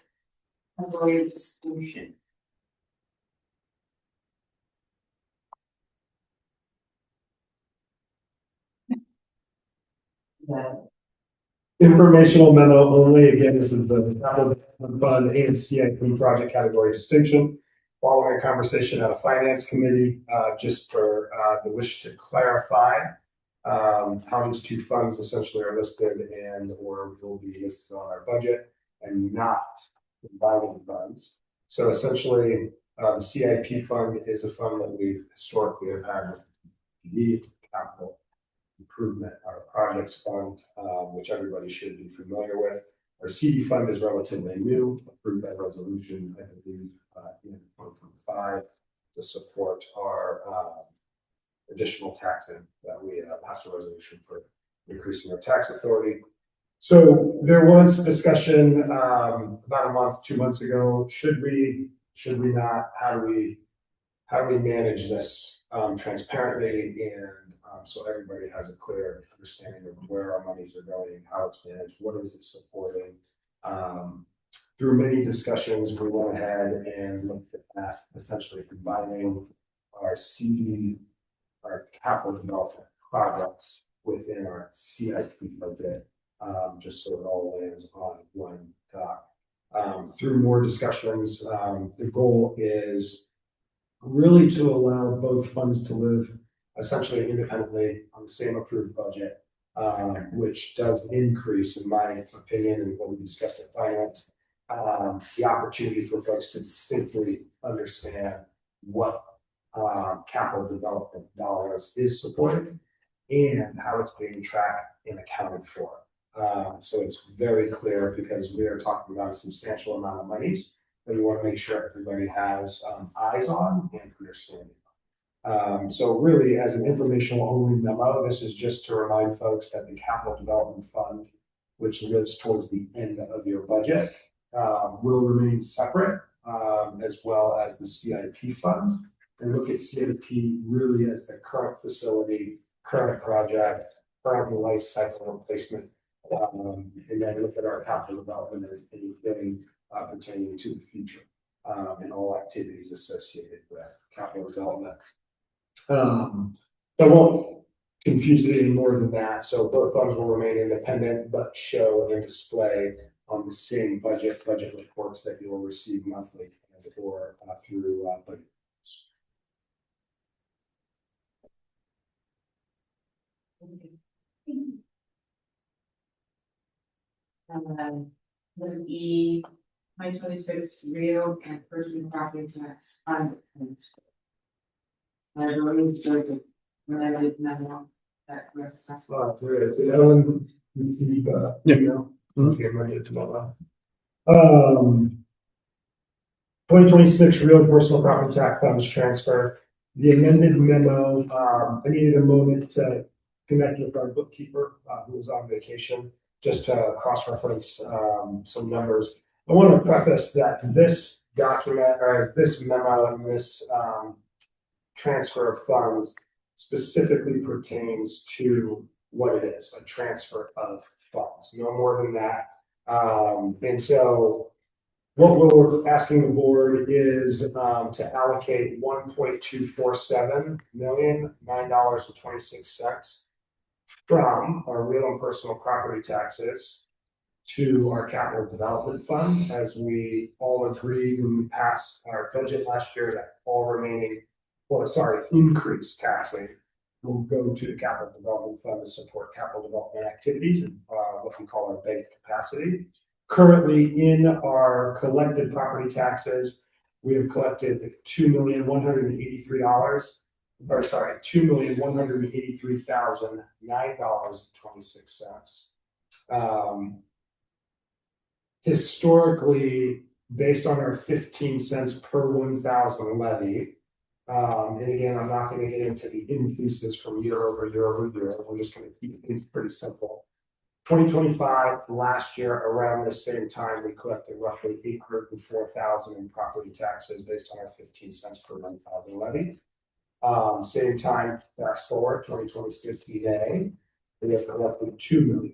Temporary solution. The Informational memo only, again, this is the capital development fund and CIP project category distinction. Following a conversation at a finance committee, just for the wish to clarify how these two funds essentially are listed and or will be listed on our budget and not combining funds. So essentially, the CIP fund is a fund that we've historically have had the capital improvement, our projects fund, which everybody should be familiar with. Our CD fund is relatively new, approved by resolution, I believe, in 2025 to support our additional taxing that we passed a resolution for increasing our tax authority. So there was discussion, about a month, 2 months ago, should we not, how do we manage this, transparently and, so everybody has a clear understanding of where our monies are going, how it's managed, what is it supporting? Through many discussions, we went ahead and looked at that, potentially combining our our capital development projects within our CIP budget, just so it all lands on one dock. Through more discussions, the goal is really to allow both funds to live essentially independently on the same approved budget, which does increase, in my opinion, and what we discussed at finance, the opportunity for folks to distinctly understand what capital development dollars is supported and how it's being tracked and accounted for. So it's very clear because we are talking about a substantial amount of monies that we want to make sure everybody has eyes on and understanding. So really, as an informational only memo, this is just to remind folks that the capital development fund, which lives towards the end of your budget, will remain separate, as well as the CIP fund. And look at CIP really as the current facility, current project, current life cycle replacement. And then look at our capital development as anything pertaining to the future, and all activities associated with capital development. I won't confuse it any more than that. So both funds will remain independent, but show and display on the same budget reports that you will receive monthly, as it were, through budget. The 2026 real and personal property tax fund. I believe the related memo that we're discussing. Ellen, receive, Yeah. email? Okay, I'm ready tomorrow. 2026 real and personal property tax funds transfer. The amended memo, I needed a moment to connect with our bookkeeper, who was on vacation, just to cross-reference, some numbers. I want to preface that this document, or as this memo and this, transfer of funds specifically pertains to what it is, a transfer of funds, no more than that. And so what we're asking the board is to allocate $1.247 million, $9.26 from our real and personal property taxes to our capital development fund, as we all agreed when we passed our budget last year that all remaining, increased taxing will go to the capital development fund to support capital development activities and what we call our bank capacity. Currently, in our collected property taxes, we have collected $2,183,9.26. Historically, based on our 15 cents per 1,000 levy, and again, I'm not going to get into the increases from year over year over year. We're just going to keep things pretty simple. 2025, last year, around the same time, we collected roughly $804,000 in property taxes based on our 15 cents per 1,000 levy. Same time, fast forward, 2026 today, we have collected $2 million.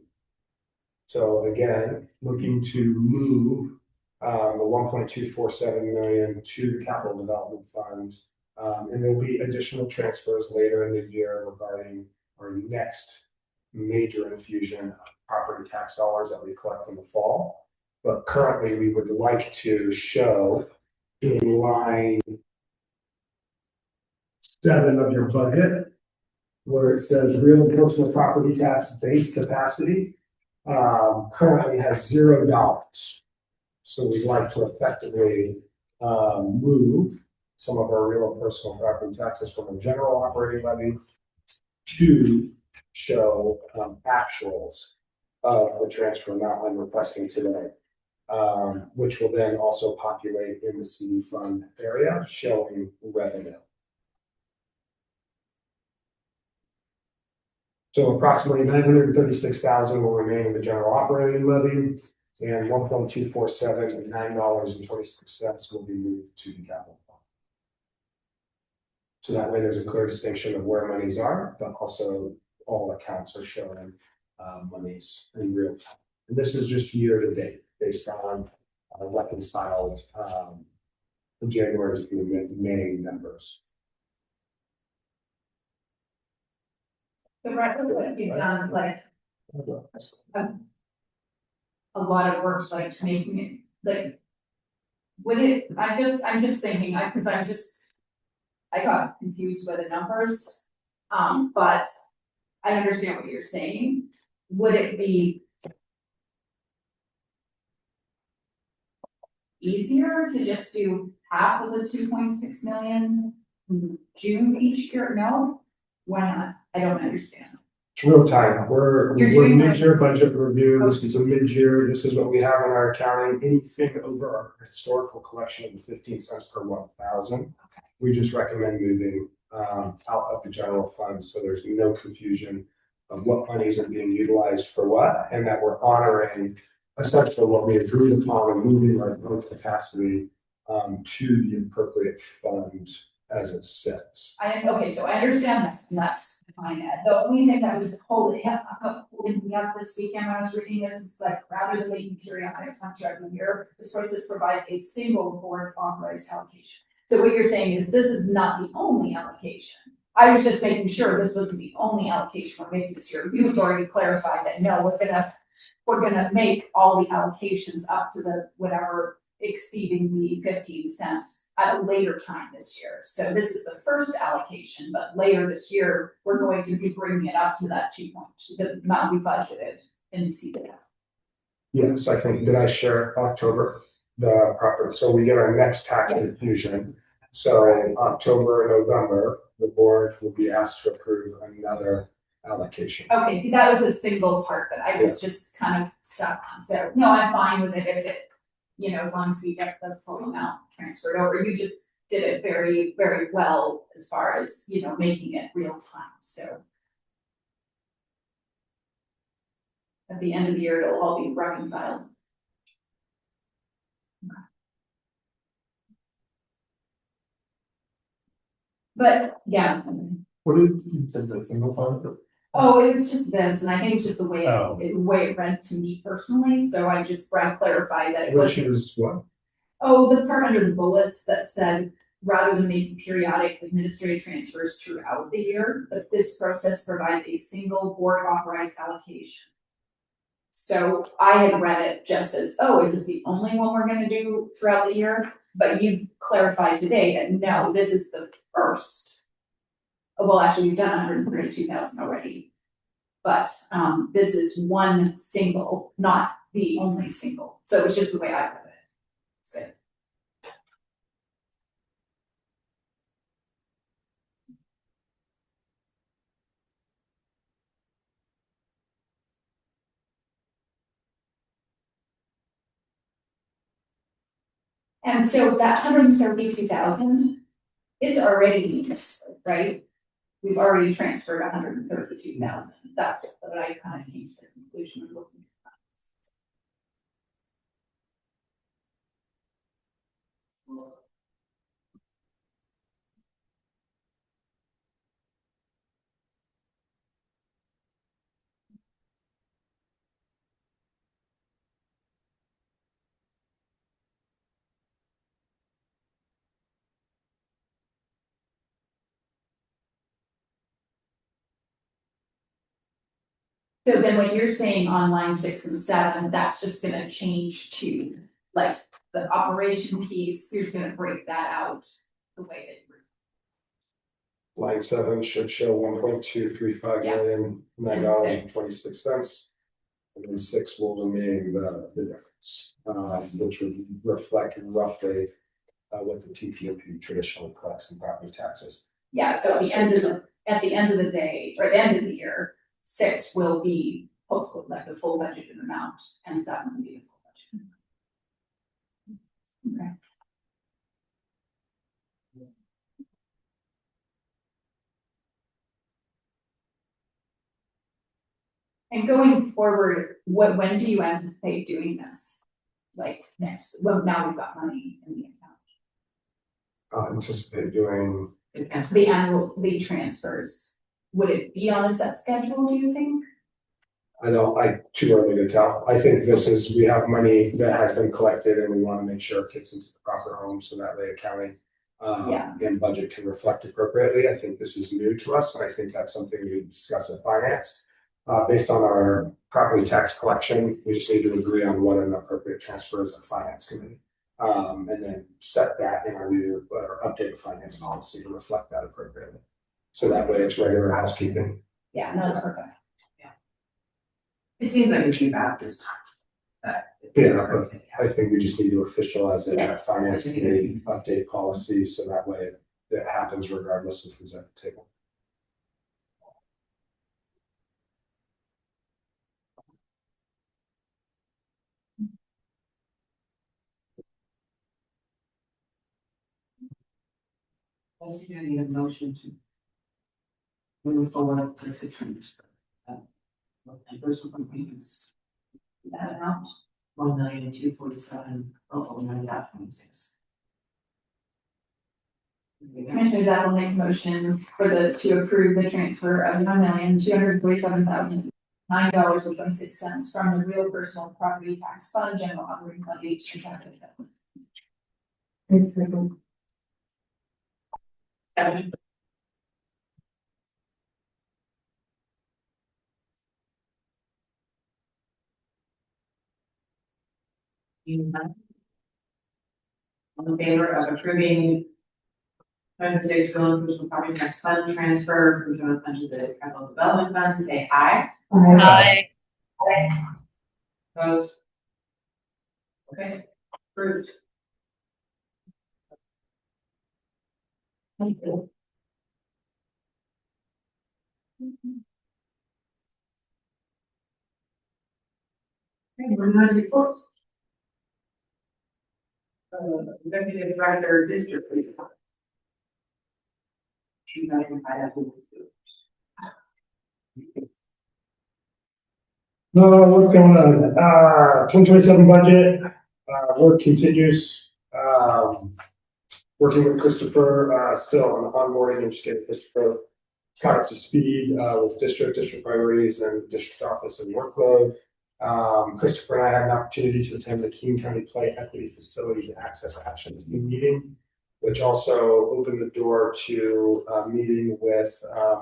So again, looking to move the $1.247 million to the capital development fund. And there'll be additional transfers later in the year regarding our next major infusion of property tax dollars that we collect in the fall. But currently, we would like to show in line 7 of your budget, where it says real and personal property tax base capacity, currently has $0. So we'd like to effectively move some of our real and personal property taxes from a general operating levy to show actuals of the transfer amount I'm requesting today, which will then also populate in the CD fund area showing revenue. So approximately $936,000 will remain in the general operating levy, and $1.247 and $9.26 will be moved to the capital fund. So that way there's a clear distinction of where monies are, but also all accounts are showing monies in real time. And this is just year to date based on reconciled January through May numbers. So right, what you've done, like, a lot of work, like making it, like, would it, I'm just thinking, I got confused by the numbers. But I understand what you're saying. Would it be easier to just do half of the 2.6 million in June each year? No? Why not? I don't understand. It's real time. We're You're doing mid-year budget review. This is a mid-year. This is what we have in our accounting. Anything over our historical collection of the 15 cents per 1,000. We just recommend moving out of the general fund so there's no confusion of what monies are being utilized for what, and that we're honoring essentially what we agreed upon and moving our vote capacity to the appropriate fund as it sits. Okay, so I understand that, and that's fine. The only thing that was holding me up this weekend when I was reading this is like, rather than making periodic funds throughout the year, this process provides a single board authorized allocation. So what you're saying is this is not the only allocation. I was just making sure this wasn't the only allocation we're making this year. You've already clarified that, no, we're gonna make all the allocations up to the whatever exceeding the 15 cents at a later time this year. So this is the first allocation, but later this year, we're going to be bringing it up to that 2 points, the amount we budgeted in CDF. Yes, I think, did I share October, the proper, so we get our next tax infusion. So October, November, the board will be asked to approve another allocation. Okay, that was a single part that I was just kind of stuck on. So no, I'm fine with it if it, as long as we get the full amount transferred over. You just did it very, very well as far as, making it real time. So at the end of the year, it'll all be reconciled. But yeah. What did you say the single part? Oh, it was just this, and I think it's just the way Oh. the way it read to me personally. So I just clarified that it Which wasn't. is what? Oh, the part under the bullets that said, rather than making periodic administrative transfers throughout the year, that this process provides a single board authorized allocation. So I had read it just as, oh, is this the only one we're gonna do throughout the year? But you've clarified today that no, this is the first. Well, actually, we've done 132,000 already. But this is one single, not the only single. So it's just the way I read it. It's good. And so that 132,000, it's already transferred, right? We've already transferred 132,000. That's what I kind of came to the conclusion of looking at. So then when you're saying on line 6 and 7, that's just gonna change to like the operation piece, you're just gonna break that out the way that you're. Line 7 should show $1.235 million, $9.26. And then 6 will remain the difference, which would reflect roughly what the TPOP traditionally collects in property taxes. Yeah, so at the end of the day, or at the end of the year, 6 will be hopefully like the full budgeted amount, and 7 will be the full budget. Okay. And going forward, when do you anticipate doing this? Like next, well, now we've got money in the account. Anticipate doing, The transfers, would it be on a set schedule, do you think? too early to tell. I think we have money that has been collected and we want to make sure it gets into the proper home so that way accounting Yeah. and budget can reflect appropriately. I think this is new to us, and I think that's something we discuss at finance. Based on our property tax collection, we just need to agree on what an appropriate transfer is at finance committee. And then set that in our new or updated finance policy to reflect that appropriately. So that way it's regular housekeeping. Yeah, no, that's perfect. It seems like a cheap app this time. Yeah, I think we just need to officialize it at finance committee, update policy, so that way it happens regardless of who's at the table. I think I need a motion to move forward with the transfer. And first one is that amount, 1,247,009.26. Commissioner Zappel makes a motion to approve the transfer of $1,247,009.26 from the real personal property tax fund, general operating fund, H and capital account. Second. All in favor of approving 26 real and personal property tax fund transfer from general fund to the capital development fund, say aye. Aye. Opposed? Okay, approved. Thank you. Okay, we're not reports. Executive Director, District Lead. What's going on? 2027 budget, work continues. Working with Christopher, still on onboarding and just getting Christopher caught up to speed, with district priorities and district office and workload. Christopher and I had an opportunity to attend the King County Play Equity Facilities Access Action Team meeting, which also opened the door to a meeting with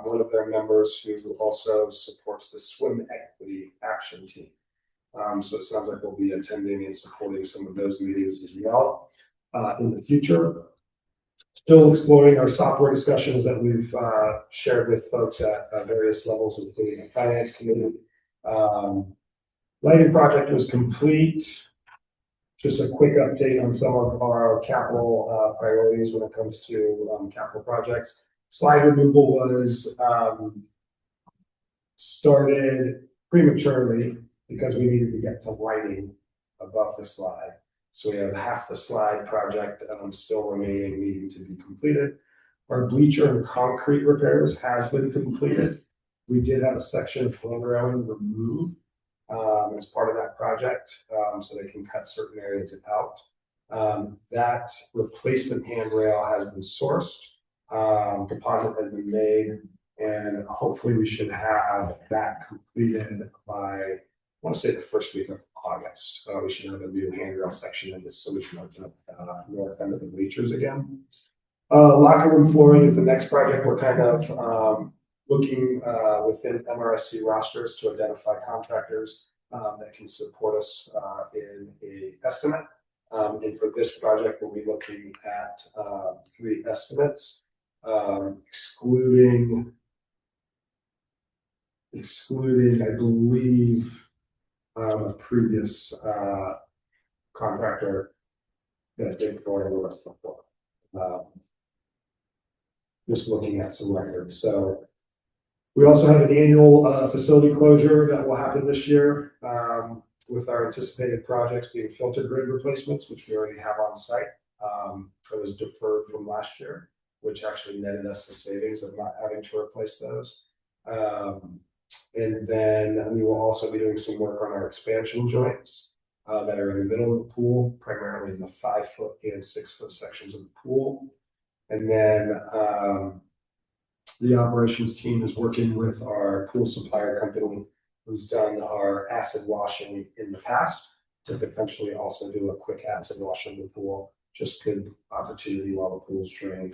one of their members who also supports the Swim Equity Action Team. So it sounds like we'll be attending and supporting some of those meetings as well in the future. Still exploring our software discussions that we've shared with folks at various levels, including the finance committee. Lighting project was complete. Just a quick update on some of our capital priorities when it comes to capital projects. Slide removal was started prematurely because we needed to get to lighting above the slide. So we have half the slide project still remaining, needing to be completed. Our bleacher and concrete repairs has been completed. We did have a section of handrailing removed as part of that project, so they can cut certain areas out. That replacement handrail has been sourced, deposit has been made, and hopefully we should have that completed by, I want to say, the first week of August. We should have a new handrail section in this, so we can open up north end of the bleachers again. Locker room flooring is the next project. We're kind of looking within MRSC rosters to identify contractors that can support us in a estimate. And for this project, we'll be looking at 3 estimates, excluding, I believe, a previous contractor that they've provided with us before. Just looking at some records. So we also have an annual facility closure that will happen this year with our anticipated projects being filter grid replacements, which we already have on site. It was deferred from last year, which actually netted us the savings of not having to replace those. And then we will also be doing some work on our expansion joints that are in the middle of the pool, primarily in the 5-foot and 6-foot sections of the pool. And then the operations team is working with our pool supplier company who's done our acid washing in the past to potentially also do a quick acid wash in the pool. Just good opportunity while the pool's drained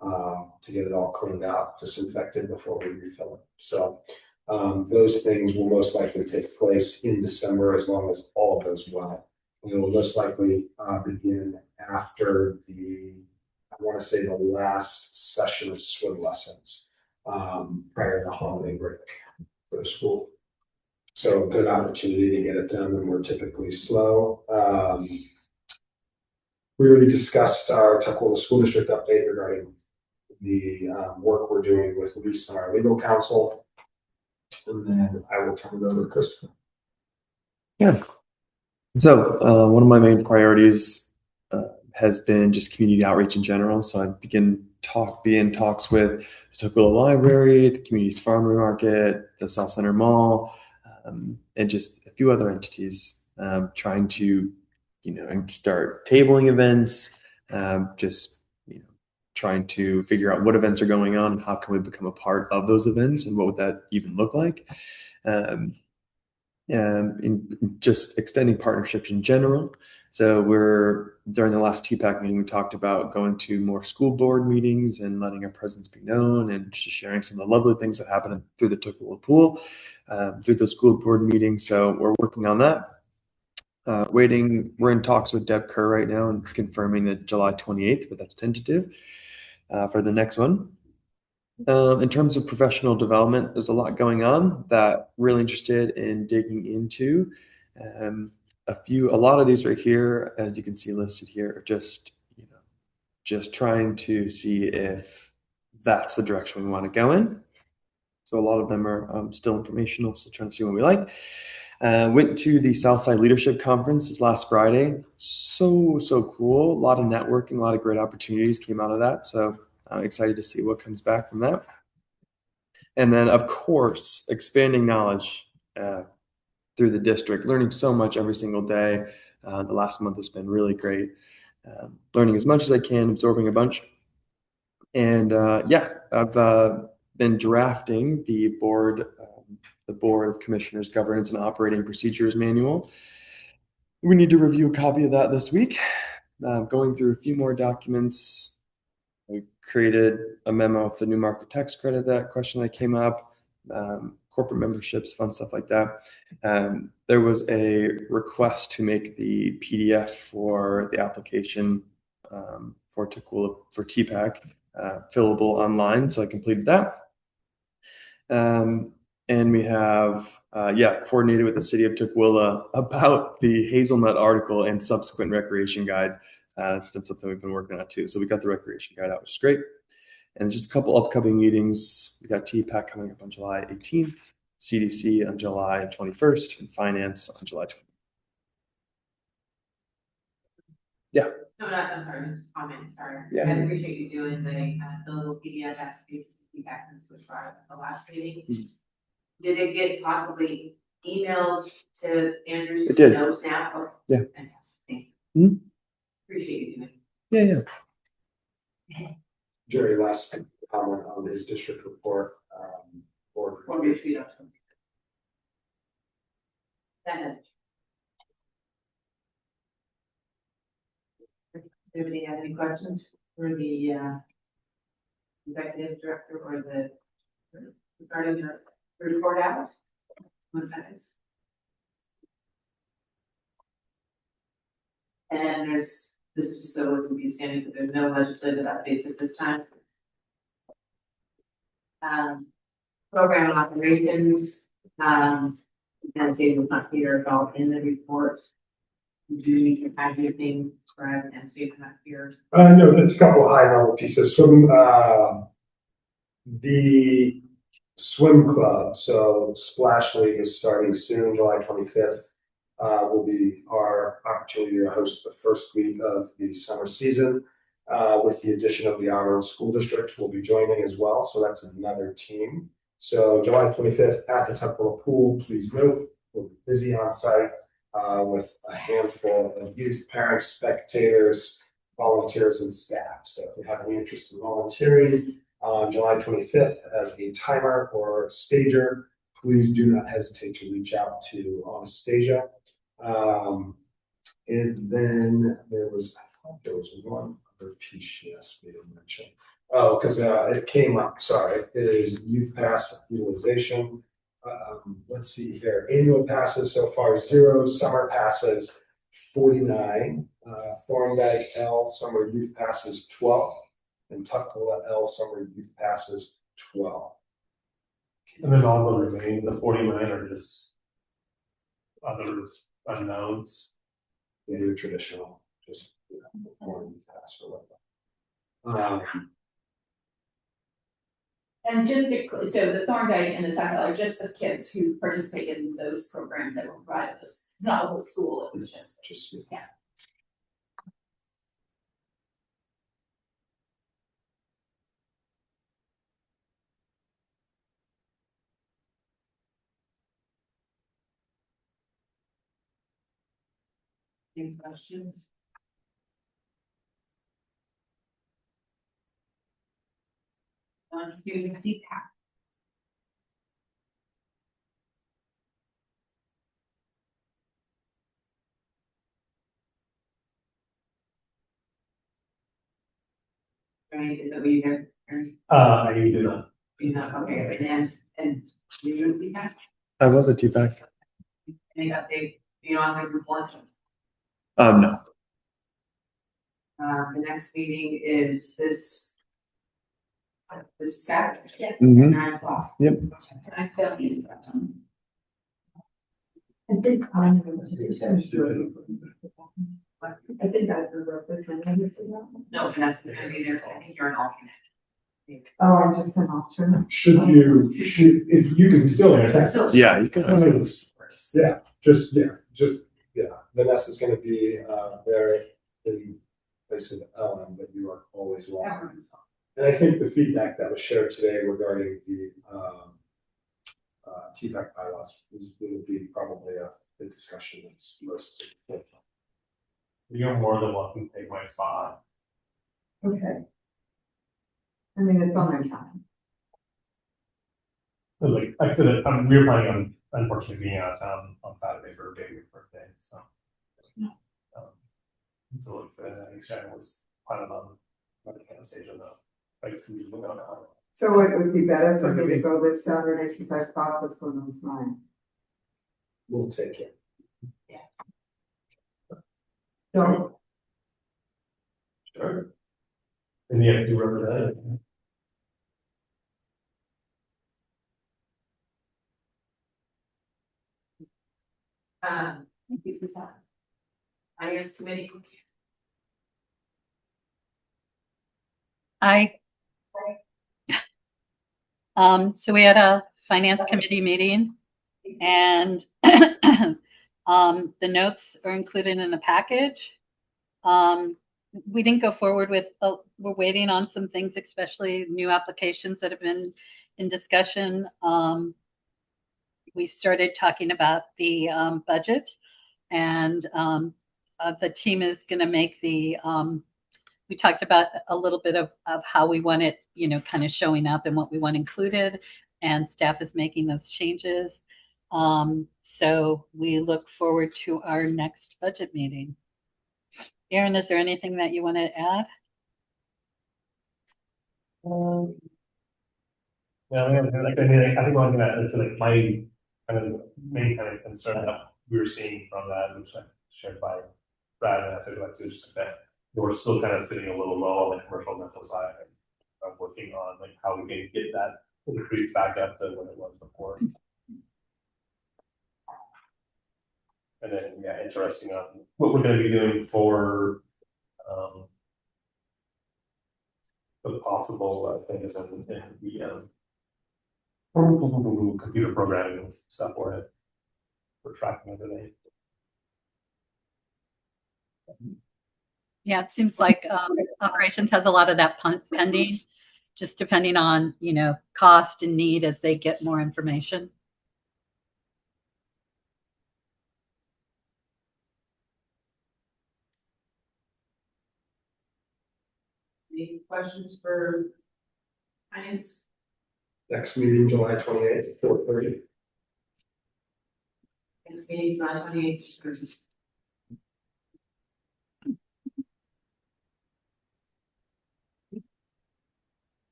to get it all cleaned out, disinfected before we refill it. So those things will most likely take place in December as long as all goes well. We will most likely begin after I want to say the last session of swim lessons prior to the holiday break for the school. So good opportunity to get it done when we're typically slow. We already discussed our Tukwila School District update regarding the work we're doing with Lisa, our legal counsel. And then I will turn it over to Christopher. Yeah. So one of my main priorities has been just community outreach in general. So I be in talks with the Tukwila Library, the Community's Farmer Market, the South Center Mall, and just a few other entities, trying to, start tabling events, trying to figure out what events are going on and how can we become a part of those events and what would that even look like. And just extending partnerships in general. So during the last TPAC meeting, we talked about going to more school board meetings and letting our presence be known and just sharing some of the lovely things that happen through the Tukwila pool, through the school board meetings. So we're working on that. We're in talks with Deb Kerr right now and confirming that July 28th, but that's tentative for the next one. In terms of professional development, there's a lot going on that really interested in digging into. A lot of these right here, as you can see listed here, are just trying to see if that's the direction we want to go in. So a lot of them are still informational, so trying to see what we like. Went to the Southside Leadership Conference this last Friday. So cool. A lot of networking, a lot of great opportunities came out of that. So I'm excited to see what comes back from that. And then, of course, expanding knowledge through the district, learning so much every single day. The last month has been really great. Learning as much as I can, absorbing a bunch. And I've been drafting the Board of Commissioners Governance and Operating Procedures Manual. We need to review a copy of that this week. Going through a few more documents. We created a memo of the new market tax credit, that question that came up, corporate memberships, fun stuff like that. There was a request to make the PDF for the application for Tukwila for TPAC fillable online, so I completed that. And we have coordinated with the city of Tukwila about the hazelnut article and subsequent recreation guide. It's been something we've been working on too. So we got the recreation guide out, which is great. And just a couple upcoming meetings. We got TPAC coming up on July 18th, CDC on July 21st, and Finance on July 20th. Yeah. No, I'm sorry, just a comment, sorry. Yeah. I appreciate you doing the little PDF feedback and switch at the last meeting. Mm-hmm. Did it get possibly emailed to Andrew's notes now? Oh, yeah. Fantastic. Thank you. Mm-hmm. Appreciate you doing it. Yeah. Jerry, last comment on his district report. Or retweet up. Anybody have any questions for the executive director or regarding the report out? And this is just so it wasn't be standing, but there's no legislative updates at this time. Program operations, and Steve was not here at all in the report. Do you need to add anything, Brad, and Steve not here? No, just a couple of high level pieces. The swim club, so Splash League is starting soon, July 25th. Will be our opportunity to host the first week of the summer season. With the addition of the Our School District, will be joining as well. So that's another team. So July 25th at the Tukwila Pool, please note, we'll be busy on site with a handful of youth, parents, spectators, volunteers, and staff. So if you have any interest in volunteering on July 25th as a timer or stager, please do not hesitate to reach out to Anastasia. And then there was one other piece she asked me to mention. Oh, because it came up, sorry, it is youth pass utilization. Let's see here, annual passes so far 0, summer passes 49, Thorndike L summer youth passes 12, and Tukwila L summer youth passes 12. And then all the remaining, the 49 are just other unknowns. Yeah, your traditional, just one youth pass or whatever. And just so the Thorndike and the Tukwila are just the kids who participate in those programs that were provided us. It's not the whole school, it was just yeah. Any questions? Here's deep path. Right, is that what you hear? I do not. You know, okay, and you deep path? I was a TPAC. Any update beyond the report? No. The next meeting is this Saturday. Yeah. At Mhm. 9 o'clock. Yep. I feel easy about them. I think I remember. I think I remember. No, that's gonna be there, I think you're an alternate. Oh, I'm just an alternate. Should if you can still attend. Yeah, you can. Yeah, Vanessa's gonna be there in place of Ellen, but you are always welcome. And I think the feedback that was shared today regarding the TPAC bylaws will be probably a good discussion that's most. You're more than welcome to take my spot. Okay. I mean, it's on my time. Like I said, we were planning on unfortunately being out of town on Saturday for Baby's birthday, so. So like I said, I think Shannon was planning on Anastasia though. I guess we don't know how. So it would be better for me to go this Saturday because I thought this one was mine. We'll take it. So, Sure. And you have to represent it. Thank you for that. Finance committee. So we had a finance committee meeting and the notes are included in the package. We didn't go forward with, we're waiting on some things, especially new applications that have been in discussion. We started talking about the budget and the team is going to make the, we talked about a little bit of how we want it, kind of showing up and what we want included, and staff is making those changes. So we look forward to our next budget meeting. Erin, is there anything that you want to add? Yeah, I think one thing that's like my kind of main kind of concern that we were seeing from that, which I shared by Brad, and I said like just that we're still kind of sitting a little low on the commercial rental side. I'm working on like how we can get that increase back up to what it was before. And then interesting on what we're going to be doing for the possible things in the computer programming stuff for it. For tracking everything. Yeah, it seems like operations has a lot of that pending. just depending on, cost and need as they get more information. Any questions for finance? Next meeting, July 28th, 4:30. Next meeting, July 28th.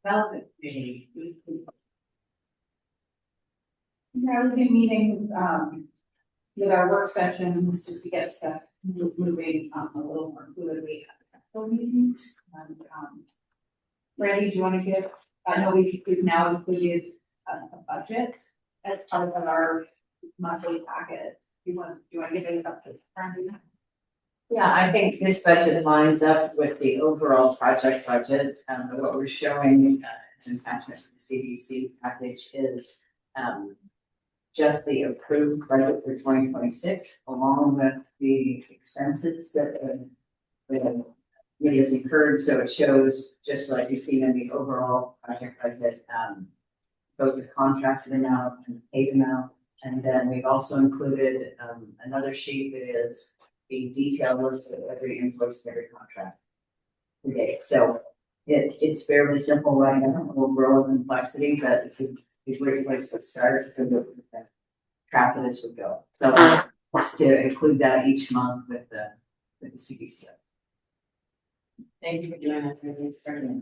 Development committee. Yeah, we've been meeting, with our work sessions just to get stuff moving, a little more fluidly at the meetings. And, Randy, do you want to give, I know we've now included a budget as part of our monthly packet. Do you want to give it up to Randy? Yeah, I think this budget lines up with the overall project budget. What we're showing as an attachment to the CDC package is just the approved budget for 2026, along with the expenses that the committee has incurred. So it shows, just like you've seen in the overall project budget, both the contracted amount and the paid amount. And then we've also included another sheet that is the detailed list of every invoice, every contract to date. So it's fairly simple right now. We'll grow in complexity, but it's a great place to start so that we can track it as we go. So just to include that each month with the CDC. Thank you for doing that, Randy. Certainly.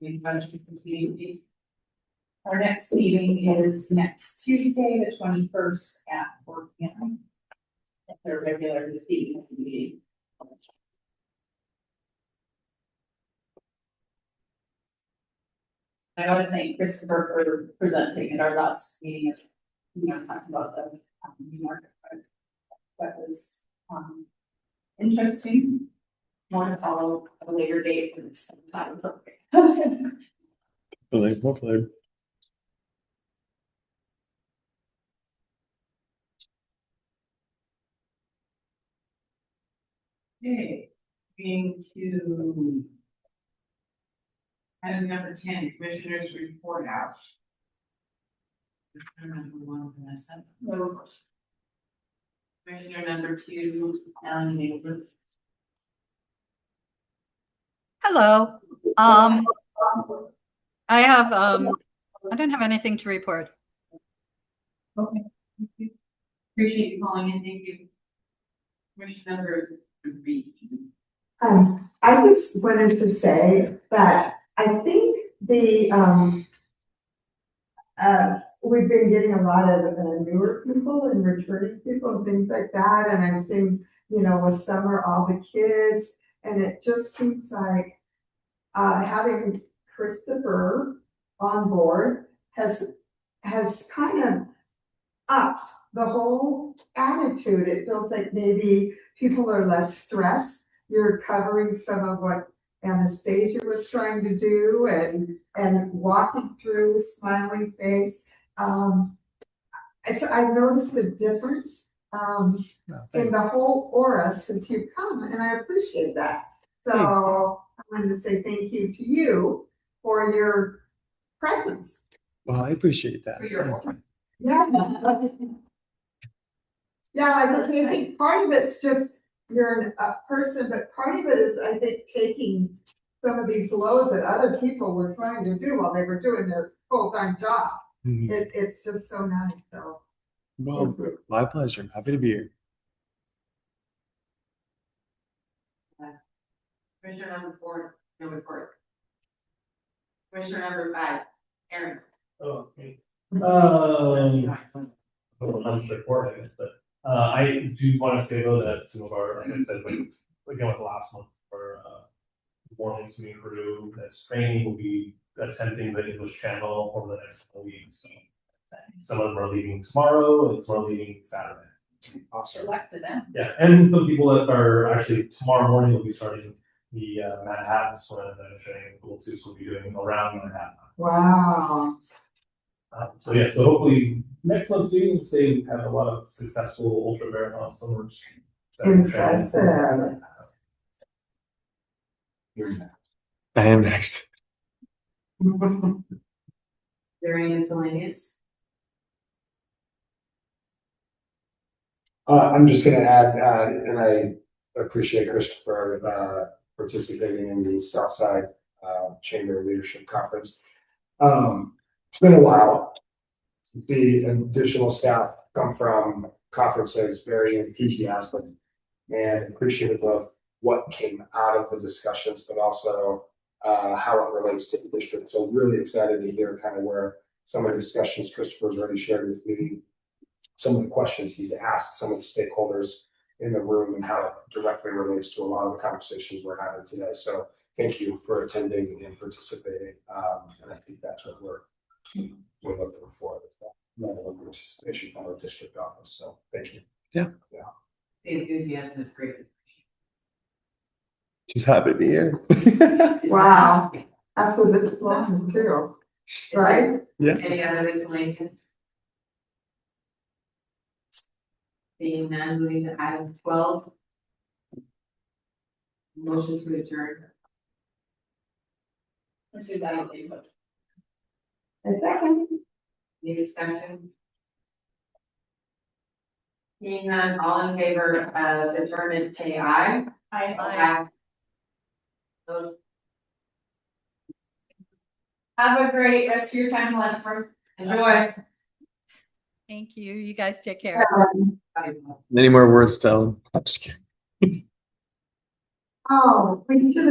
Any questions for community? Our next meeting is next Tuesday, the 21st at 4 p.m. It's a regular meeting. I want to thank Christopher for presenting at our last meeting. Talking about the new market. That was interesting. More to follow at a later date than some time. Hopefully. Okay, being to item number 10, commissioners report out. Commissioner number 1, Vanessa. No. Commissioner number 2, Ellen Davis. Hello. I don't have anything to report. Okay. Thank you. Appreciate you calling in. Thank you. Commissioner number 3. I just wanted to say that I think we've been getting a lot of newer people and returning people and things like that, and I've seen, with summer, all the kids, and it just seems like having Christopher on board has kind of upped the whole attitude. It feels like maybe people are less stressed. You're covering some of what Anastasia was trying to do and walking through, smiling face. So I've noticed a difference in the whole aura since you've come, and I appreciate that. So I wanted to say thank you to you for your presence. Well, I appreciate that. For your aura. Yeah. Yeah, I think part of it's just you're a person, but part of it is, I think, taking some of these loads that other people were trying to do while they were doing their full-time job. Mhm. It's just so nice, so. Well, my pleasure. I'm happy to be here. Commissioner number 4, no report. Commissioner number 5, Aaron. Oh, okay. I'm reporting it, but I do want to say though that some of our, like I said, again with last month, our morning swimming crew that's training will be attempting the English Channel over the next couple weeks. So some of them are leaving tomorrow, and some are leaving Saturday. Awesome. Select to them. Yeah, and some people that are actually tomorrow morning will be starting the Manhattan swim that I'm showing we'll be doing around Manhattan. Wow. So yeah, so hopefully next month's meeting, we'll say we have a lot of successful ultra marathon swimmers. Impressive. I am next. There any miscellaneous? I'm just gonna add, and I appreciate Christopher, participating in the Southside, Chamber Leadership Conference. It's been a while. The additional staff come from conferences very enthusiastic and appreciative of what came out of the discussions, but also how it relates to the district. So really excited to hear kind of where some of the discussions Christopher's already shared with me, some of the questions he's asked, some of the stakeholders in the room, and how it directly relates to a lot of the conversations we're having today. So thank you for attending and participating. And I think that's what we're looking for, is that level of participation from our district office. So thank you. The enthusiasm is great. Just happy to be here. Wow. After this long material, right? Yeah. Any other miscellaneous? Seeing none, moving to item 12. Motion to adjourn. Let's do that, please. A second. Any discussion? Seeing none, all in favor of adjournment, say aye. Aye. Vote. Have a great rest of your time, lunch. Enjoy. Thank you. You guys take care. Any more words to tell? I'm just kidding. Oh, we should have